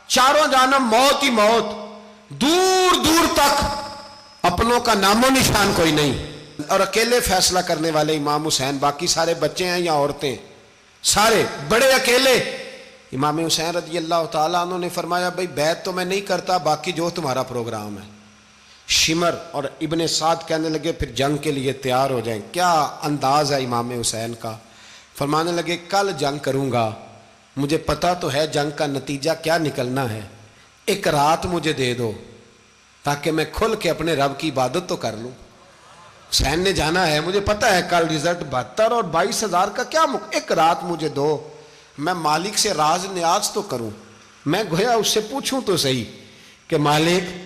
چاروں جانب موت ہی موت، دور دور تک اپنوں کا نام و نشان کوئی نہیں، اور اکیلے فیصلہ کرنے والے امام حسین، باقی سارے بچے ہیں یا عورتیں، سارے بڑے اکیلے۔ امام حسین رضی اللہ تعالیٰ عنہ نے فرمایا بھائی بیعت تو میں نہیں کرتا، باقی جو تمہارا پروگرام ہے۔ شمر اور ابن سعد کہنے لگے پھر جنگ کے لیے تیار ہو جائیں۔ کیا انداز ہے امام حسین کا، فرمانے لگے کل جنگ کروں گا، مجھے پتا تو ہے جنگ کا نتیجہ کیا نکلنا ہے، 1 رات مجھے دے دو تاکہ میں کھل کے اپنے رب کی عبادت تو کر لوں۔ حسین نے جانا ہے، مجھے پتا ہے کل رزلٹ 72 اور 22,000 کا کیا 1 رات مجھے دو، میں مالک سے راز نیاز تو کروں، میں گویا اس سے پوچھوں تو صحیح کہ مالک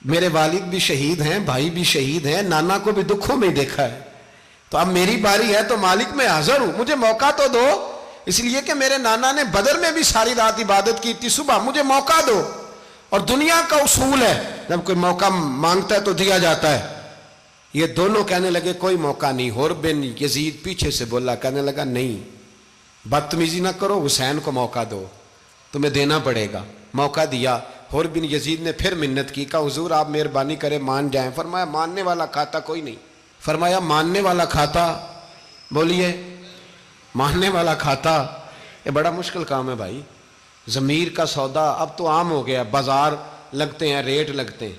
میرے والد بھی شہید ہیں، بھائی بھی شہید ہیں، نانا کو بھی دکھوں میں دیکھا ہے، تو اب میری باری ہے تو مالک میں حاضر ہوں، مجھے موقع تو دو، اس لیے کہ میرے نانا نے بدر میں بھی ساری رات عبادت کی تھی، صبح مجھے موقع دو۔ اور دنیا کا اصول ہے جب کوئی موقع مانگتا ہے تو دیا جاتا ہے۔ یہ دونوں کہنے لگے کوئی موقع نہیں۔ حر بن یزید پیچھے سے بولا، کہنے لگا نہیں بدتمیزی نہ کرو، حسین کو موقع دو، تمہیں دینا پڑے گا۔ موقع دیا۔ حر بن یزید نے پھر منت کی، کہا حضور آپ مہربانی کریں مان جائیں۔ فرمایا ماننے والا کھاتا کوئی نہیں۔ فرمایا ماننے والا کھاتا، بولیے ماننے والا کھاتا، یہ بڑا مشکل کام ہے بھائی، ضمیر کا سودا اب تو عام ہو گیا، بازار لگتے ہیں، ریٹ لگتے ہیں،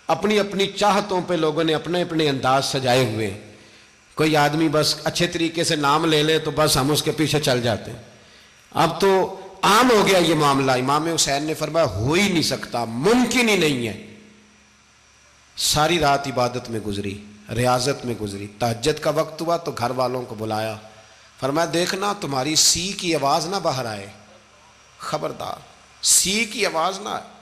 اپنی اپنی چاہتوں پہ لوگوں نے اپنے اپنے انداز سجائے ہوئے ہیں۔ کوئی آدمی بس اچھے طریقے سے نام لے لے تو بس ہم اس کے پیچھے چل جاتے ہیں، اب تو عام ہو گیا یہ معاملہ۔ امام حسین نے فرمایا ہو ہی نہیں سکتا، ممکن ہی نہیں ہے۔ ساری رات عبادت میں گزری، ریاضت میں گزری، تہجد کا وقت ہوا تو گھر والوں کو بلایا، فرمایا دیکھنا تمہاری سی کی آواز نہ باہر آئے، خبردار سی کی آواز نہ آئے۔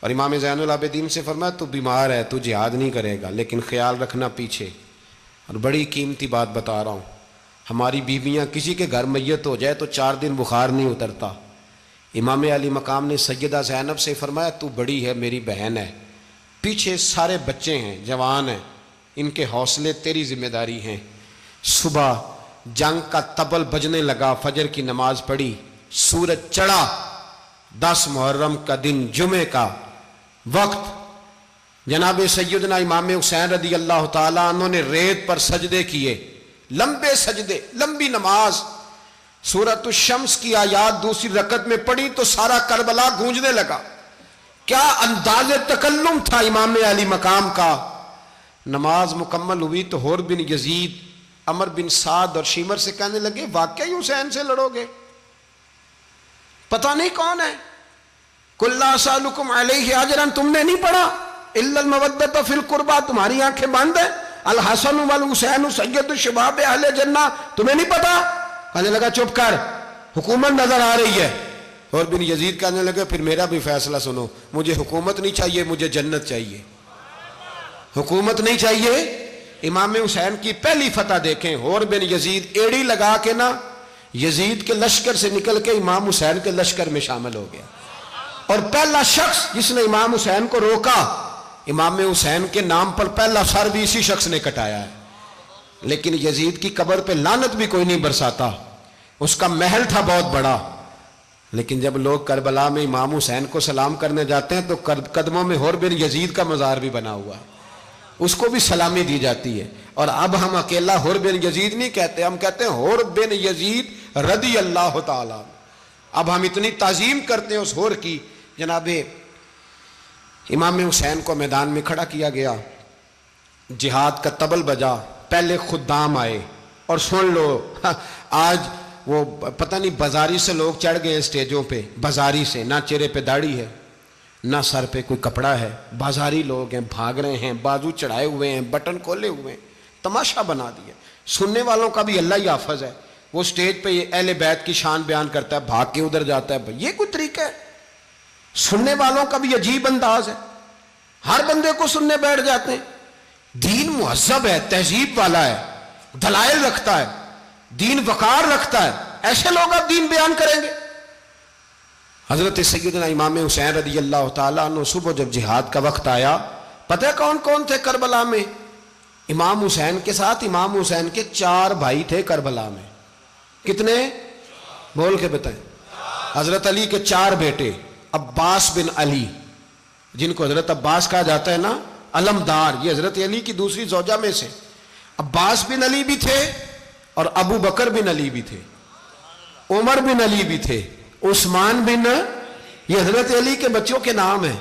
اور امام زین العابدین سے فرمایا تو بیمار ہے، تو جہاد نہیں کرے گا، لیکن خیال رکھنا پیچھے۔ اور بڑی قیمتی بات بتا رہا ہوں، ہماری بیویاں کسی کے گھر میت ہو جائے تو 4 دن بخار نہیں اترتا، امام علی مقام نے سیدہ زینب سے فرمایا تو بڑی ہے، میری بہن ہے، پیچھے سارے بچے ہیں، جوان ہیں، ان کے حوصلے تیری ذمہ داری ہیں۔ صبح جنگ کا طبل بجنے لگا، فجر کی نماز پڑھی، سورج چڑھا، 10 محرم کا دن، جمعے کا وقت، جناب سیدنا امام حسین رضی اللہ تعالیٰ عنہ نے ریت پر سجدے کیے، لمبے سجدے، لمبی نماز، سورۃ الشمس کی آیات دوسری رکعت میں پڑھی تو سارا کربلا گونجنے لگا۔ کیا انداز تکلم تھا امام علی مقام کا۔ نماز مکمل ہوئی تو حور بن یزید، عمر بن سعد اور شیمر سے کہنے لگے واقعی حسین سے لڑو گے؟ پتہ نہیں کون ہے۔ قُلْ لَا أَسْأَلُكُمْ عَلَيْهِ أَجْرًا، تم نے نہیں پڑھا إِلَّا الْمَوَدَّةَ فِي الْقُرْبَى، تمہاری آنکھیں بند ہیں، الحسن والحسین سید الشباب اہل جنہ، تمہیں نہیں پتا؟ کہنے لگا چپ کر، حکومت نظر آ رہی ہے۔ اور بن یزید کہنے لگے پھر میرا بھی فیصلہ سنو، مجھے حکومت نہیں چاہیے، مجھے جنت چاہیے۔ حکومت نہیں چاہیے۔ امام حسین کی پہلی فتح دیکھیں، اور بن یزید ایڑی لگا کے نا یزید کے لشکر سے نکل کے امام حسین کے لشکر میں شامل ہو گیا، اور پہلا شخص جس نے امام حسین کو روکا، امام حسین کے نام پر پہلا سر بھی اسی شخص نے کٹایا ہے۔ لیکن یزید کی قبر پہ لعنت بھی کوئی نہیں برساتا، اس کا محل تھا بہت بڑا، لیکن جب لوگ کربلا میں امام حسین کو سلام کرنے جاتے ہیں تو قدموں میں حور بن یزید کا مزار بھی بنا ہوا ہے، اس کو بھی سلامی دی جاتی ہے۔ اور اب ہم اکیلا حور بن یزید نہیں کہتے، ہم کہتے ہیں حور بن یزید رضی اللہ تعالیٰ۔ اب ہم اتنی تعظیم کرتے ہیں اس حور کی۔ جناب امام حسین کو میدان میں کھڑا کیا گیا، جہاد کا طبل بجا، پہلے خدام آئے، اور سن لو آج وہ پتہ نہیں بازاری سے لوگ چڑھ گئے اسٹیجوں پہ، بازاری سے، نہ چہرے پہ داڑھی ہے، نہ سر پہ کوئی کپڑا ہے، بازاری لوگ ہیں، بھاگ رہے ہیں، بازو چڑھائے ہوئے ہیں، بٹن کھولے ہوئے ہیں، تماشا بنا دیا۔ سننے والوں کا بھی اللہ ہی حافظ ہے، وہ سٹیج پہ اہل بیت کی شان بیان کرتا ہے، بھاگ کے ادھر جاتا ہے، یہ کوئی طریقہ ہے؟ سننے والوں کا بھی عجیب انداز ہے، ہر بندے کو سننے بیٹھ جاتے ہیں۔ دین مہذب ہے، تہذیب والا ہے، دلائل رکھتا ہے، دین وقار رکھتا ہے، ایسے لوگ اب دین بیان کریں گے؟ حضرت سیدنا امام حسین رضی اللہ تعالیٰ عنہ صبح جب جہاد کا وقت آیا، پتہ ہے کون کون تھے کربلا میں؟ امام حسین کے ساتھ امام حسین کے 4 بھائی تھے کربلا میں۔ کتنے؟ بول کے بتائیں۔ حضرت علی کے 4 بیٹے، عباس بن علی، جن کو حضرت عباس کہا جاتا ہے نا، علمدار، یہ حضرت علی کی دوسری زوجہ میں سے۔ عباس بن علی بھی تھے، اور ابو بکر بن علی بھی تھے، عمر بن علی بھی تھے، عثمان بن، یہ حضرت علی کے بچوں کے نام ہیں۔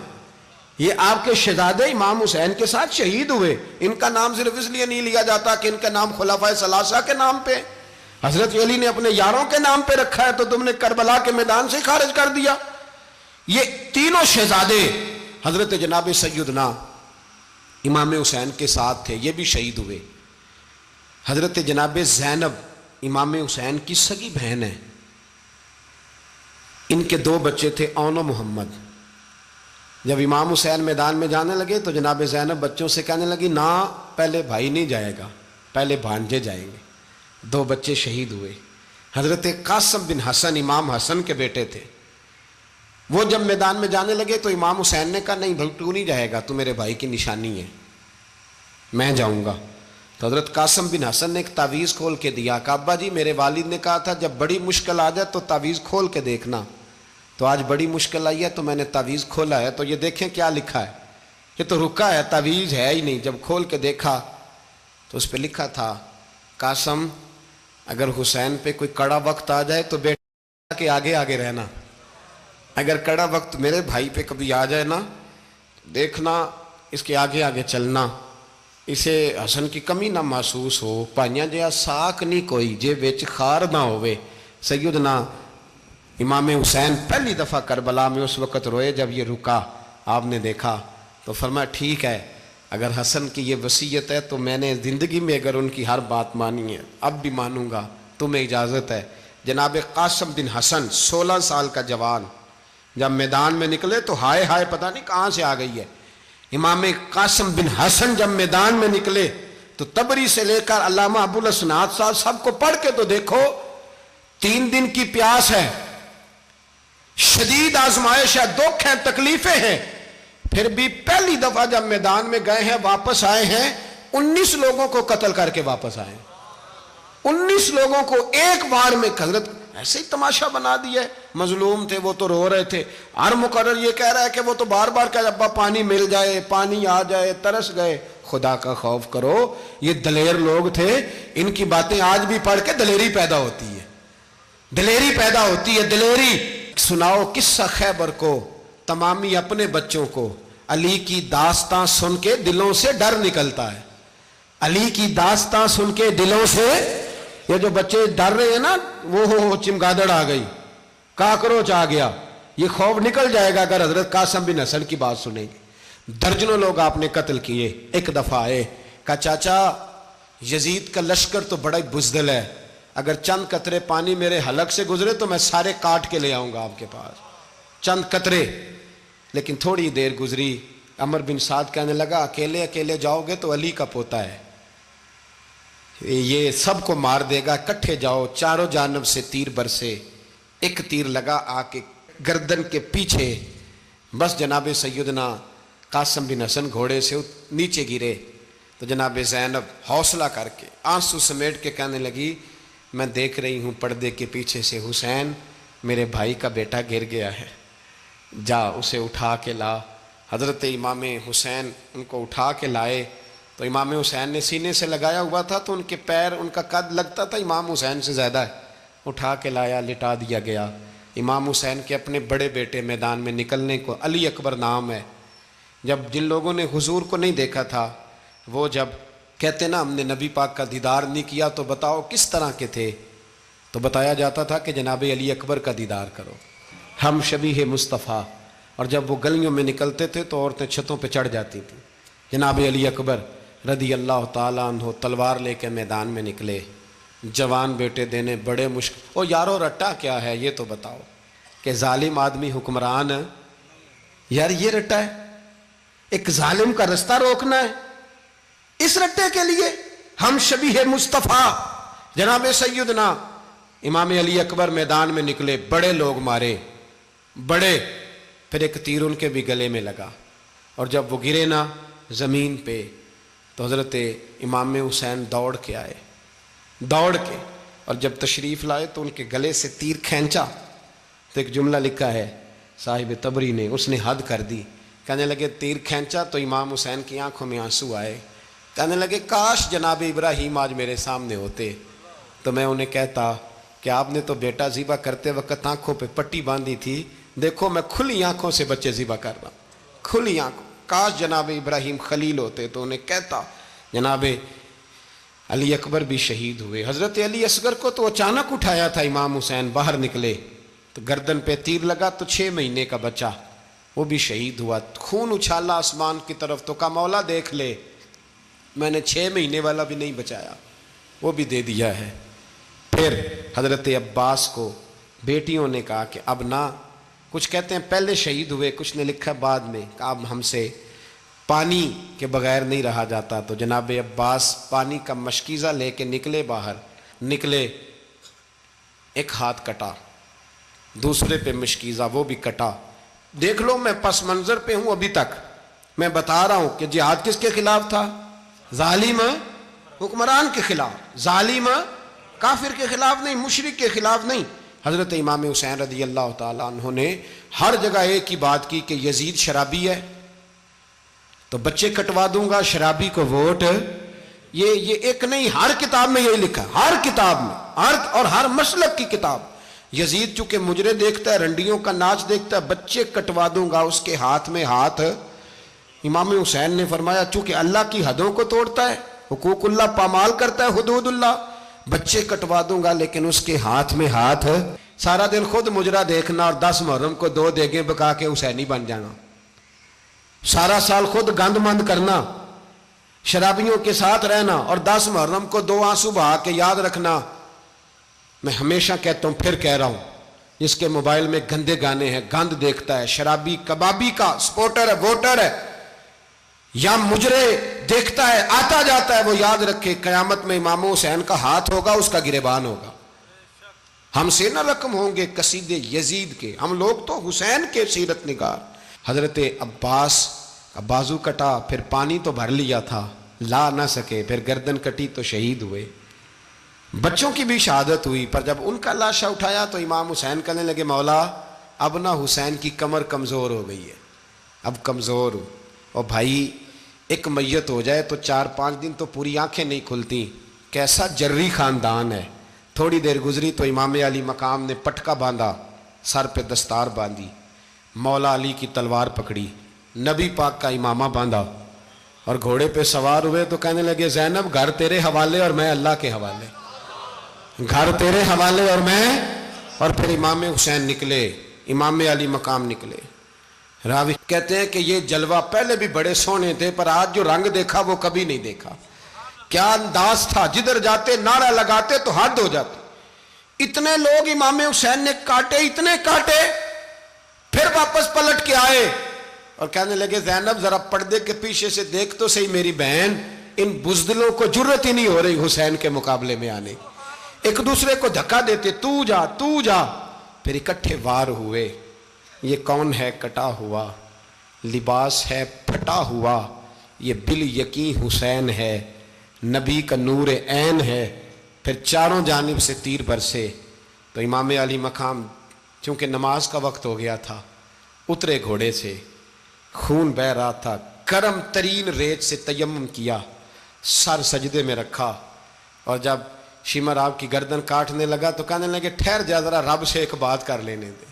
یہ آپ کے شہزادے امام حسین کے ساتھ شہید ہوئے، ان کا نام صرف اس لیے نہیں لیا جاتا کہ ان کا نام خلفائے ثلاثہ کے نام پہ، حضرت علی نے اپنے یاروں کے نام پہ رکھا ہے، تو تم نے کربلا کے میدان سے خارج کر دیا۔ یہ تینوں شہزادے حضرت جناب سیدنا امام حسین کے ساتھ تھے، یہ بھی شہید ہوئے۔ حضرت جناب زینب امام حسین کی سگی بہن ہے، ان کے 2 بچے تھے، اون و محمد۔ جب امام حسین میدان میں جانے لگے تو جناب زینب بچوں سے کہنے لگی نہ، پہلے بھائی نہیں جائے گا، پہلے بھانجے جائیں گے۔ 2 بچے شہید ہوئے۔ حضرت قاسم بن حسن امام حسن کے بیٹے تھے، وہ جب میدان میں جانے لگے تو امام حسین نے کہا نہیں بھائی تو نہیں جائے گا، تو میرے بھائی کی نشانی ہے، میں جاؤں گا۔ تو حضرت قاسم بن حسن نے ایک تعویذ کھول کے دیا کہ ابا جی میرے والد نے کہا تھا جب بڑی مشکل آ جائے تو تعویذ کھول کے دیکھنا، تو آج بڑی مشکل آئی ہے تو میں نے تعویذ کھولا ہے، تو یہ دیکھیں کیا لکھا ہے، یہ تو رکا ہے، تعویذ ہے ہی نہیں۔ جب کھول کے دیکھا تو اس پہ لکھا تھا قاسم اگر حسین پہ کوئی کڑا وقت آ جائے تو بیٹا کے آگے آگے رہنا، اگر کڑا وقت میرے بھائی پہ کبھی آ جائے نا دیکھنا اس کے آگے آگے چلنا، اسے حسن کی کمی نہ محسوس ہو، پائیاں جہا ساک نہیں کوئی جے وچ خار نہ ہوئے۔ سیدنا امام حسین پہلی دفعہ کربلا میں اس وقت روئے جب یہ رکا، آپ نے دیکھا تو فرمایا ٹھیک ہے، اگر حسن کی یہ وصیت ہے تو میں نے زندگی میں اگر ان کی ہر بات مانی ہے اب بھی مانوں گا، تمہیں اجازت ہے۔ جناب قاسم بن حسن 16 سال کا جوان جب میدان میں نکلے تو ہائے ہائے پتہ نہیں کہاں سے آ گئی ہے۔ امام قاسم بن حسن جب میدان میں نکلے تو تبری سے لے کر علامہ ابو الاسناد صاحب سب کو پڑھ کے تو دیکھو، 3 دن کی پیاس ہے، شدید آزمائش ہے، دکھ ہیں، تکلیفیں ہیں، پھر بھی پہلی دفعہ جب میدان میں گئے ہیں واپس آئے ہیں 19 لوگوں کو قتل کر کے واپس آئے ہیں۔ 19 لوگوں کو ایک بار میں حضرت ایسے ہی تماشا بنا دیا ہے۔ مظلوم تھے وہ تو رو رہے تھے، ہر مقرر یہ کہہ رہا ہے کہ وہ تو بار بار کہہ ابا پانی مل جائے، پانی آ جائے، ترس گئے۔ خدا کا خوف کرو، یہ دلیر لوگ تھے، ان کی باتیں آج بھی پڑھ کے دلیری پیدا ہوتی ہے، دلیری پیدا ہوتی ہے، دلیری۔ سناؤ قصہ خیبر کو، تمامی اپنے بچوں کو علی کی داستان سن کے دلوں سے ڈر نکلتا ہے، علی کی داستان سن کے دلوں سے۔ یہ جو بچے ڈر رہے ہیں نا، وہ چمگادڑ آ گئی، کاکروچ آ گیا، یہ خوف نکل جائے گا اگر حضرت قاسم بن حسن کی بات سنیں گے۔ درجنوں لوگ آپ نے قتل کیے۔ ایک دفعہ آئے، کہا چاچا یزید کا لشکر تو بڑا ہی بزدل ہے، اگر چند قطرے پانی میرے حلق سے گزرے تو میں سارے کاٹ کے لے آؤں گا آپ کے پاس، چند قطرے۔ لیکن تھوڑی دیر گزری، عمر بن سعد کہنے لگا اکیلے اکیلے جاؤ گے تو علی کا پوتا ہے، یہ سب کو مار دے گا، اکٹھے جاؤ۔ چاروں جانب سے تیر برسے، ایک تیر لگا آ کے گردن کے پیچھے، بس جناب سیدنا قاسم بن حسن گھوڑے سے نیچے گرے تو جناب زینب حوصلہ کر کے آنسو سمیٹ کے کہنے لگی میں دیکھ رہی ہوں پردے کے پیچھے سے حسین میرے بھائی کا بیٹا گر گیا ہے، جا اسے اٹھا کے لا۔ حضرت امام حسین ان کو اٹھا کے لائے تو امام حسین نے سینے سے لگایا ہوا تھا تو ان کے پیر، ان کا قد لگتا تھا امام حسین سے زیادہ ہے، اٹھا کے لایا، لٹا دیا گیا۔ امام حسین کے اپنے بڑے بیٹے میدان میں نکلنے کو، علی اکبر نام ہے، جب جن لوگوں نے حضور کو نہیں دیکھا تھا وہ جب کہتے نا ہم نے نبی پاک کا دیدار نہیں کیا تو بتاؤ کس طرح کے تھے، تو بتایا جاتا تھا کہ جناب علی اکبر کا دیدار کرو، ہم شبیہ مصطفیٰ۔ اور جب وہ گلیوں میں نکلتے تھے تو عورتیں چھتوں پہ چڑھ جاتی تھیں۔ جناب علی اکبر رضی اللہ تعالیٰ عنہ تلوار لے کے میدان میں نکلے، جوان بیٹے دینے بڑے مشکل۔ او یارو رٹا کیا ہے یہ تو بتاؤ، کہ ظالم آدمی حکمران، یار یہ رٹا ہے، ایک ظالم کا رستہ روکنا ہے، اس رٹے کے لیے ہم شبیہ مصطفیٰ۔ جناب سیدنا امام علی اکبر میدان میں نکلے، بڑے لوگ مارے، بڑے، پھر ایک تیر ان کے بھی گلے میں لگا، اور جب وہ گرے نا زمین پہ تو حضرت امام حسین دوڑ کے آئے، دوڑ کے، اور جب تشریف لائے تو ان کے گلے سے تیر کھینچا تو ایک جملہ لکھا ہے صاحب تبری نے، اس نے حد کر دی، کہنے لگے تیر کھینچا تو امام حسین کی آنکھوں میں آنسو آئے، کہنے لگے کاش جناب ابراہیم آج میرے سامنے ہوتے تو میں انہیں کہتا کہ آپ نے تو بیٹا ذبح کرتے وقت آنکھوں پہ پٹی باندھی تھی، دیکھو میں کھلی آنکھوں سے بچے ذبح کر رہا ہوں، کھلی آنکھوں، کاش جناب ابراہیم خلیل ہوتے تو انہیں کہتا۔ جناب علی اکبر بھی شہید ہوئے۔ حضرت علی اصغر کو تو اچانک اٹھایا تھا امام حسین، باہر نکلے تو گردن پہ تیر لگا تو 6 مہینے کا بچہ وہ بھی شہید ہوا، خون اچھالا آسمان کی طرف تو کہا مولا دیکھ لے میں نے 6 مہینے والا بھی نہیں بچایا، وہ بھی دے دیا ہے۔ پھر حضرت عباس کو بیٹیوں نے کہا کہ اب نہ، کچھ کہتے ہیں پہلے شہید ہوئے، کچھ نے لکھا بعد میں، کہ اب ہم سے پانی کے بغیر نہیں رہا جاتا، تو جناب عباس پانی کا مشکیزہ لے کے نکلے، باہر نکلے، ایک ہاتھ کٹا، دوسرے پہ مشکیزہ وہ بھی کٹا۔ دیکھ لو میں پس منظر پہ ہوں ابھی تک، میں بتا رہا ہوں کہ جہاد کس کے خلاف تھا؟ ظالم حکمران کے خلاف، ظالم کافر کے خلاف نہیں، مشرک کے خلاف نہیں۔ حضرت امام حسین رضی اللہ تعالیٰ عنہ نے ہر جگہ ایک ہی بات کی کہ یزید شرابی ہے تو بچے کٹوا دوں گا، شرابی کو ووٹ۔ یہ ایک نہیں، ہر کتاب میں یہی لکھا، ہر کتاب میں، اور ہر مسلک کی کتاب۔ یزید چونکہ مجرے دیکھتا ہے، رنڈیوں کا ناچ دیکھتا ہے، بچے کٹوا دوں گا، اس کے ہاتھ میں ہاتھ۔ امام حسین نے فرمایا چونکہ اللہ کی حدوں کو توڑتا ہے، حقوق اللہ پامال کرتا ہے، حدود اللہ، بچے کٹوا دوں گا لیکن اس کے ہاتھ میں ہاتھ۔ سارا دن خود مجرا دیکھنا اور 10 محرم کو 2 دیگیں پکا کے حسینی بن جانا، سارا سال خود گند مند کرنا، شرابیوں کے ساتھ رہنا، اور 10 محرم کو 2 آنسو بہا کے یاد رکھنا۔ میں ہمیشہ کہتا ہوں، پھر کہہ رہا ہوں، جس کے موبائل میں گندے گانے ہیں، گند دیکھتا ہے، شرابی کبابی کا سپورٹر ہے، ووٹر ہے، یا مجرے دیکھتا ہے آتا جاتا ہے، وہ یاد رکھے قیامت میں امام حسین کا ہاتھ ہوگا، اس کا گریبان ہوگا۔ ہم سے نہ رقم ہوں گے قصیدے یزید کے، ہم لوگ تو حسین کے سیرت نگار۔ حضرت عباس کا بازو کٹا، پھر پانی تو بھر لیا تھا، لا نہ سکے، پھر گردن کٹی تو شہید ہوئے۔ بچوں کی بھی شہادت ہوئی، پر جب ان کا لاشا اٹھایا تو امام حسین کہنے لگے مولا اب نہ حسین کی کمر کمزور ہو گئی ہے، اب کمزور ہو۔ اور بھائی ایک میت ہو جائے تو 4-5 دن تو پوری آنکھیں نہیں کھلتی، کیسا جری خاندان ہے۔ تھوڑی دیر گزری تو امام علی مقام نے پٹکا باندھا، سر پہ دستار باندھی، مولا علی کی تلوار پکڑی، نبی پاک کا امامہ باندھا اور گھوڑے پہ سوار ہوئے تو کہنے لگے زینب گھر تیرے حوالے اور میں اللہ کے حوالے، گھر تیرے حوالے اور میں۔ اور پھر امام حسین نکلے، امام علی مقام نکلے۔ راوی کہتے ہیں کہ یہ جلوہ پہلے بھی بڑے سونے تھے، پر آج جو رنگ دیکھا وہ کبھی نہیں دیکھا۔ کیا انداز تھا، جدھر جاتے نعرہ لگاتے تو حد ہو جاتے۔ اتنے لوگ امام حسین نے کاٹے، اتنے کاٹے، پھر واپس پلٹ کے آئے اور کہنے لگے زینب ذرا پردے کے پیچھے سے دیکھ تو صحیح میری بہن، ان بزدلوں کو جرت ہی نہیں ہو رہی حسین کے مقابلے میں آنے، ایک دوسرے کو دھکا دیتے، تو جا تو جا۔ پھر اکٹھے وار ہوئے۔ یہ کون ہے کٹا ہوا، لباس ہے پھٹا ہوا، یہ بال یقین حسین ہے، نبی کا نور عین ہے۔ پھر چاروں جانب سے تیر برسے تو امام علی مقام چونکہ نماز کا وقت ہو گیا تھا، اترے گھوڑے سے، خون بہہ رہا تھا، گرم ترین ریت سے تیمم کیا، سر سجدے میں رکھا، اور جب شمر آپ کی گردن کاٹنے لگا تو کہنے لگے ٹھہر جا ذرا رب سے ایک بات کر لینے دے۔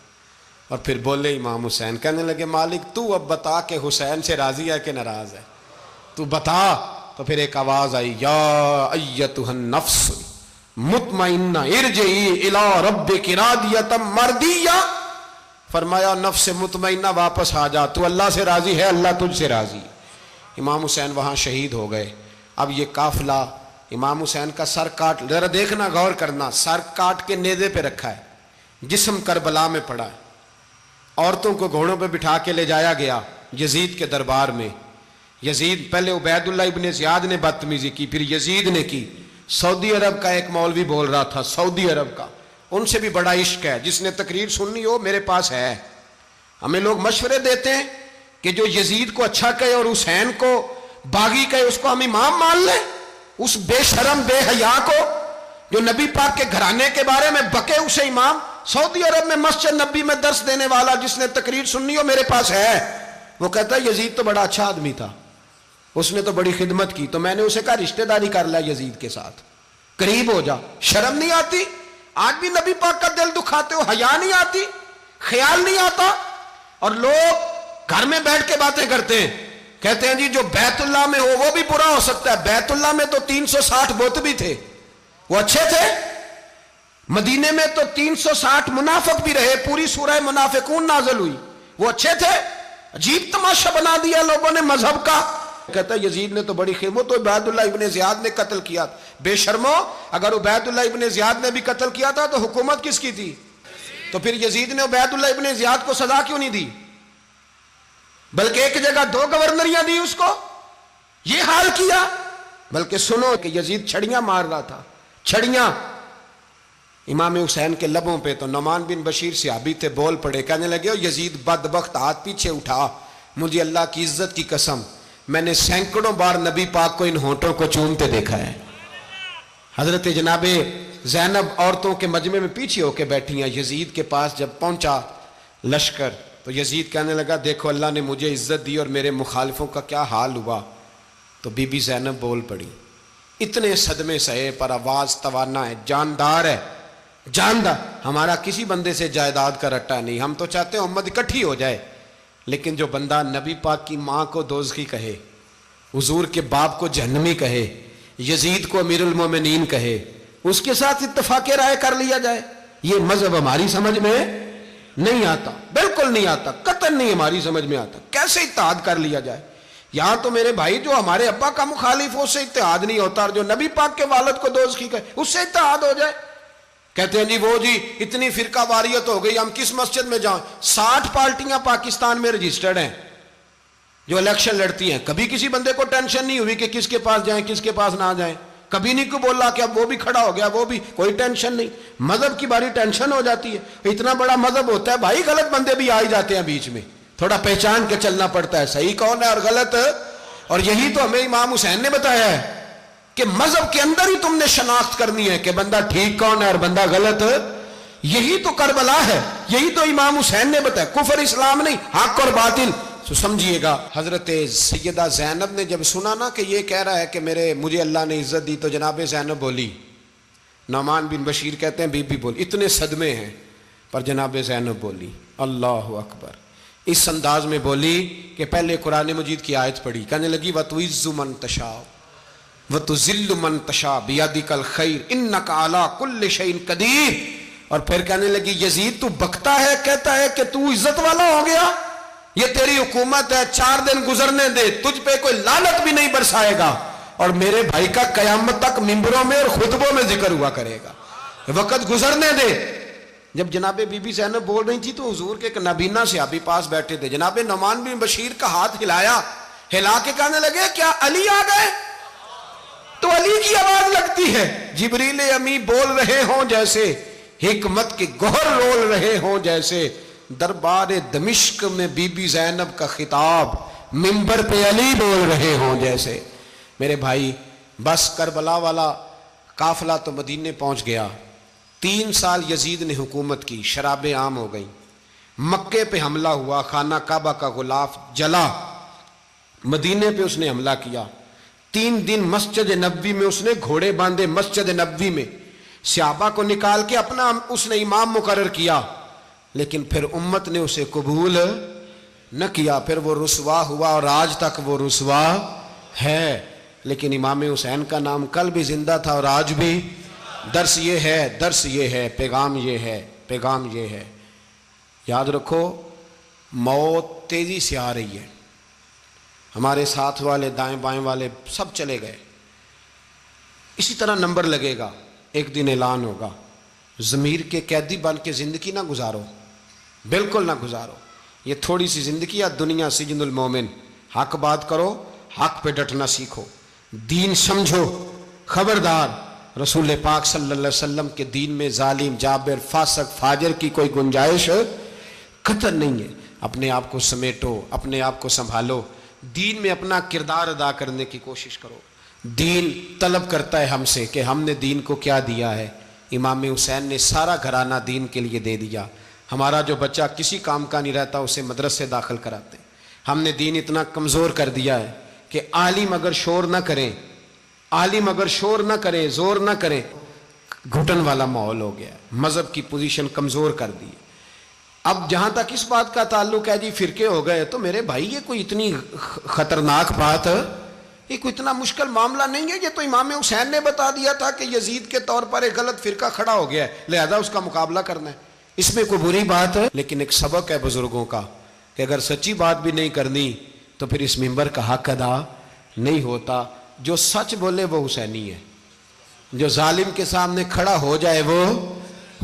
اور پھر بولے امام حسین، کہنے لگے مالک تو اب بتا کہ حسین سے راضی ہے کہ ناراض ہے، تو بتا۔ تو پھر ایک آواز آئی، یا ایتھا النفس مطمئنہ ارجعی الی ربک راضیۃ مرضیہ، فرمایا نفس مطمئنہ واپس آ جا، تو اللہ سے راضی ہے، اللہ تجھ سے راضی۔ امام حسین وہاں شہید ہو گئے۔ اب یہ قافلہ امام حسین کا سر کاٹ، ذرا دیکھنا غور کرنا، سر کاٹ کے نیزے پہ رکھا ہے، جسم کربلا میں پڑا ہے، عورتوں کو گھوڑوں پہ بٹھا کے لے جایا گیا یزید کے دربار میں۔ یزید پہلے عبید اللہ ابن زیاد نے بدتمیزی کی، پھر یزید نے کی۔ سعودی عرب کا ایک مولوی بول رہا تھا، سعودی عرب کا، ان سے بھی بڑا عشق ہے، جس نے تقریر سننی ہو میرے پاس ہے۔ ہمیں لوگ مشورے دیتے ہیں کہ جو یزید کو اچھا کہے اور حسین کو باغی کہے اس کو ہم امام مان لیں، اس بے شرم بے حیا کو جو نبی پاک کے گھرانے کے بارے میں بکے اسے امام۔ سعودی عرب میں مسجد نبی میں درس دینے والا جس نے تقریر سننی ہو میرے پاس ہے، وہ کہتا ہے یزید تو بڑا اچھا آدمی تھا، اس نے تو بڑی خدمت کی، تو میں نے اسے کہا رشتہ داری کر لیا یزید کے ساتھ، قریب ہو جا۔ شرم نہیں آتی؟ آج بھی نبی پاک کا دل دکھاتے ہو، حیا نہیں آتی، خیال نہیں آتا؟ اور لوگ گھر میں بیٹھ کے باتیں کرتے ہیں، کہتے ہیں جی جو بیت اللہ میں ہو وہ بھی برا ہو سکتا ہے۔ بیت اللہ میں تو 360 بت بھی تھے، وہ اچھے تھے۔ مدینے میں تو 360 منافق بھی رہے، پوری سورہ منافقون نازل ہوئی، وہ اچھے تھے۔ عجیب تماشا بنا دیا لوگوں نے مذہب کا۔ کہتا ہے یزید نے تو بڑی خدمت، تو عبید اللہ ابن زیاد نے قتل کیا۔ بے شرمو، اگر عبید اللہ ابن زیاد نے بھی قتل کیا تھا تو حکومت کس کی تھی؟ تو پھر یزید نے عبید اللہ ابن زیاد کو سزا کیوں نہیں دی، بلکہ ایک جگہ 2 گورنریاں دی اس کو؟ یہ حال کیا۔ بلکہ سنو کہ یزید چھڑیاں مار رہا تھا، چھڑیاں امام حسین کے لبوں پہ۔ تو نعمان بن بشیر صحابی تھے، بول پڑے، کہنے لگے یزید بدبخت، ہاتھ پیچھے اٹھا، مجھے اللہ کی عزت کی قسم میں نے سینکڑوں بار نبی پاک کو ان ہونٹوں کو چومتے دیکھا ہے۔ حضرت جناب زینب عورتوں کے مجمع میں پیچھے ہو کے بیٹھی ہیں۔ یزید کے پاس جب پہنچا لشکر تو یزید کہنے لگا دیکھو اللہ نے مجھے عزت دی اور میرے مخالفوں کا کیا حال ہوا۔ تو بی بی زینب بول پڑی، اتنے صدمے سہے پر آواز توانا ہے، جاندار ہے، جاندار۔ ہمارا کسی بندے سے جائیداد کا رٹا نہیں، ہم تو چاہتے ہیں امت اکٹھی ہو جائے، لیکن جو بندہ نبی پاک کی ماں کو دوزخی کہے، حضور کے باپ کو جہنمی کہے، یزید کو امیر المومنین کہے، اس کے ساتھ اتفاق رائے کر لیا جائے، یہ مذہب ہماری سمجھ میں نہیں آتا، بالکل نہیں آتا، قطعاً نہیں ہماری سمجھ میں آتا۔ کیسے اتحاد کر لیا جائے؟ یہاں تو میرے بھائی جو ہمارے ابا کا مخالف ہو اس سے اتحاد نہیں ہوتا، اور جو نبی پاک کے والد کو دوزخی کہے اس سے اتحاد ہو جائے۔ کہتے ہیں جی وہ جی اتنی فرقہ واریت ہو گئی، ہم کس مسجد میں جائیں؟ 60 پارٹیاں پاکستان میں رجسٹرڈ ہیں جو الیکشن لڑتی ہیں، کبھی کسی بندے کو ٹینشن نہیں ہوئی کہ کس کے پاس جائیں کس کے پاس نہ جائیں۔ کبھی نہیں کو بولا کہ اب وہ بھی کھڑا ہو گیا, وہ بھی, کوئی ٹینشن نہیں. مذہب کی باری ٹینشن ہو جاتی ہے. اتنا بڑا مذہب ہوتا ہے بھائی, غلط بندے بھی آ ہی جاتے ہیں بیچ میں, تھوڑا پہچان کے چلنا پڑتا ہے صحیح کون ہے اور غلط. اور یہی تو ہمیں امام حسین نے بتایا ہے کہ مذہب کے اندر ہی تم نے شناخت کرنی ہے کہ بندہ ٹھیک کون ہے اور بندہ غلط. یہی تو کربلا ہے, یہی تو امام حسین نے بتایا, کفر اسلام نہیں, حق اور باطل. تو سمجھیے گا, حضرت سیدہ زینب نے جب سنا نا کہ یہ کہہ رہا ہے کہ مجھے اللہ نے عزت دی, تو جناب زینب بولی, نعمان بن بشیر کہتے ہیں بی بی بولی, اتنے صدمے ہیں پر جناب زینب بولی اللہ اکبر, اس انداز میں بولی کہ پہلے قرآن مجید کی آیت پڑھی, کہنے لگی وَتُعِزُّ مَن تَشَاءُ وَتُذِلُّ مَن تَشَاءُ بِيَدِكَ الْخَيْرُ إِنَّكَ عَلَىٰ كُلِّ شَيْءٍ قَدِيرٌ. اور پھر کہنے لگی یزید تو بکتا ہے, کہتا ہے کہ تو عزت والا ہو گیا, یہ تیری حکومت ہے, 4 دن گزرنے دے, تجھ پہ کوئی لعنت بھی نہیں برسائے گا, اور میرے بھائی کا قیامت تک ممبروں میں اور خطبوں میں ذکر ہوا کرے گا, وقت گزرنے دے. جب جناب بی بی زینب بول رہی تھی تو حضور کے ایک نابینا صحابی پاس بیٹھے تھے, جناب نعمان بن بشیر کا ہاتھ ہلایا, ہلا کے کہنے لگے کیا علی آ گئے؟ تو علی کی آواز لگتی ہے, جبریل امی بول رہے ہوں جیسے, حکمت کے گوہر رول رہے ہوں جیسے, دربار دمشق میں بی بی زینب کا خطاب, منبر پہ علی بول رہے ہوں جیسے. میرے بھائی بس کربلا والا قافلہ تو مدینے پہنچ گیا, 3 سال یزید نے حکومت کی, شرابیں عام ہو گئیں, مکے پہ حملہ ہوا, خانہ کعبہ کا غلاف جلا, مدینے پہ اس نے حملہ کیا, 3 دن مسجد نبوی میں اس نے گھوڑے باندھے, مسجد نبوی میں صحابہ کو نکال کے اپنا اس نے امام مقرر کیا, لیکن پھر امت نے اسے قبول نہ کیا, پھر وہ رسوا ہوا اور آج تک وہ رسوا ہے. لیکن امام حسین کا نام کل بھی زندہ تھا اور آج بھی. درس یہ ہے, پیغام یہ ہے, یاد رکھو موت تیزی سے آ رہی ہے. ہمارے ساتھ والے دائیں بائیں والے سب چلے گئے, اسی طرح نمبر لگے گا, ایک دن اعلان ہوگا. ضمیر کے قیدی بن کے زندگی نہ گزارو, بالکل نہ گزارو. یہ تھوڑی سی زندگی ہے, دنیا سجن المومن. حق بات کرو, حق پہ ڈٹنا سیکھو, دین سمجھو. خبردار, رسول پاک صلی اللہ علیہ وسلم کے دین میں ظالم, جابر, فاسق, فاجر کی کوئی گنجائش قطع نہیں ہے. اپنے آپ کو سمیٹو, اپنے آپ کو سنبھالو, دین میں اپنا کردار ادا کرنے کی کوشش کرو. دین طلب کرتا ہے ہم سے کہ ہم نے دین کو کیا دیا ہے. امام حسین نے سارا گھرانہ دین کے لیے دے دیا. ہمارا جو بچہ کسی کام کا نہیں رہتا اسے مدرسے داخل کراتے. ہم نے دین اتنا کمزور کر دیا ہے کہ عالم اگر شور نہ کریں, زور نہ کریں, گھٹن والا ماحول ہو گیا. مذہب کی پوزیشن کمزور کر دی. اب جہاں تک اس بات کا تعلق ہے جی فرقے ہو گئے, تو میرے بھائی یہ کوئی اتنی خطرناک بات ہے, یہ کوئی اتنا مشکل معاملہ نہیں ہے. یہ تو امام حسین نے بتا دیا تھا کہ یزید کے طور پر ایک غلط فرقہ کھڑا ہو گیا ہے, لہذا اس کا مقابلہ کرنا ہے. اس میں کوئی بری بات ہے, لیکن ایک سبق ہے بزرگوں کا کہ اگر سچی بات بھی نہیں کرنی تو پھر اس منبر کا حق ادا نہیں ہوتا. جو سچ بولے وہ حسینی ہے, جو ظالم کے سامنے کھڑا ہو جائے وہ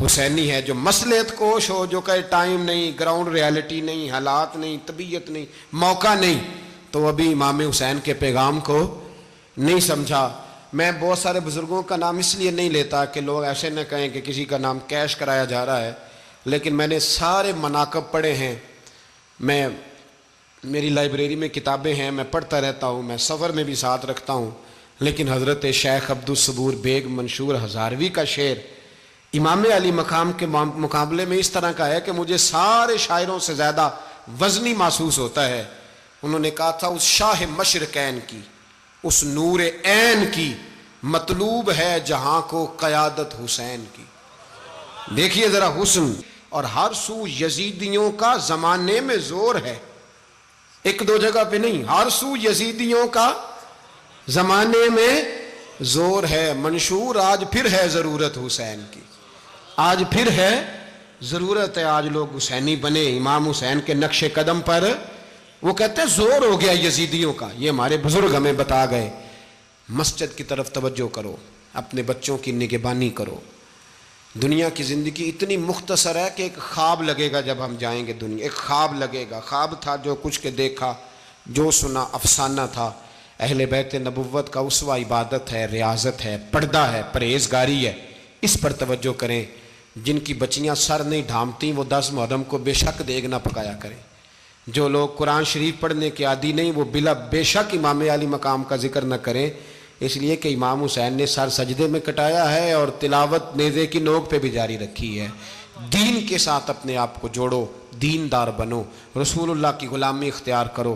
حسینی ہے. جو مصلحت کوش ہو, جو کہے ٹائم نہیں, گراؤنڈ ریالٹی نہیں, حالات نہیں, طبیعت نہیں, موقع نہیں, تو ابھی امام حسین کے پیغام کو نہیں سمجھا. میں بہت سارے بزرگوں کا نام اس لیے نہیں لیتا کہ لوگ ایسے نہ کہیں کہ کسی کا نام کیش کرایا جا رہا ہے, لیکن میں نے سارے مناقب پڑھے ہیں. میری لائبریری میں کتابیں ہیں, میں پڑھتا رہتا ہوں, میں سفر میں بھی ساتھ رکھتا ہوں. لیکن حضرت شیخ عبدالصبور بیگ منشور ہزاروی کا شعر امام علی مقام کے مقابلے میں اس طرح کا ہے کہ مجھے سارے شاعروں سے زیادہ وزنی محسوس ہوتا ہے. انہوں نے کہا تھا اس شاہ مشرقین کی, اس نور عین کی, مطلوب ہے جہاں کو قیادت حسین کی. دیکھیے ذرا حسن. اور ہر سو یزیدیوں کا زمانے میں زور ہے, ایک دو جگہ پہ نہیں, ہر سو یزیدیوں کا زمانے میں زور ہے. منشور آج پھر ہے ضرورت حسین کی, آج پھر ہے ضرورت ہے, آج لوگ حسینی بنے امام حسین کے نقش قدم پر. وہ کہتے ہیں زور ہو گیا یزیدیوں کا, یہ ہمارے بزرگ ہمیں بتا گئے. مسجد کی طرف توجہ کرو, اپنے بچوں کی نگہبانی کرو. دنیا کی زندگی اتنی مختصر ہے کہ ایک خواب لگے گا جب ہم جائیں گے دنیا, ایک خواب لگے گا. خواب تھا جو کچھ کے دیکھا, جو سنا افسانہ تھا. اہل بیت نبوت کا اسوہ عبادت ہے، ریاضت ہے، پردہ ہے، پرہیزگاری ہے، اس پر توجہ کریں۔ جن کی بچیاں سر نہیں ڈھانپتیں وہ 10 محرم کو بے شک دیگ نہ پکایا کریں۔ جو لوگ قرآن شریف پڑھنے کے عادی نہیں وہ بے شک امام علی مقام کا ذکر نہ کریں، اس لیے کہ امام حسین نے سر سجدے میں کٹایا ہے اور تلاوت نیزے کی نوک پہ بھی جاری رکھی ہے۔ دین کے ساتھ اپنے آپ کو جوڑو، دیندار بنو، رسول اللہ کی غلامی اختیار کرو۔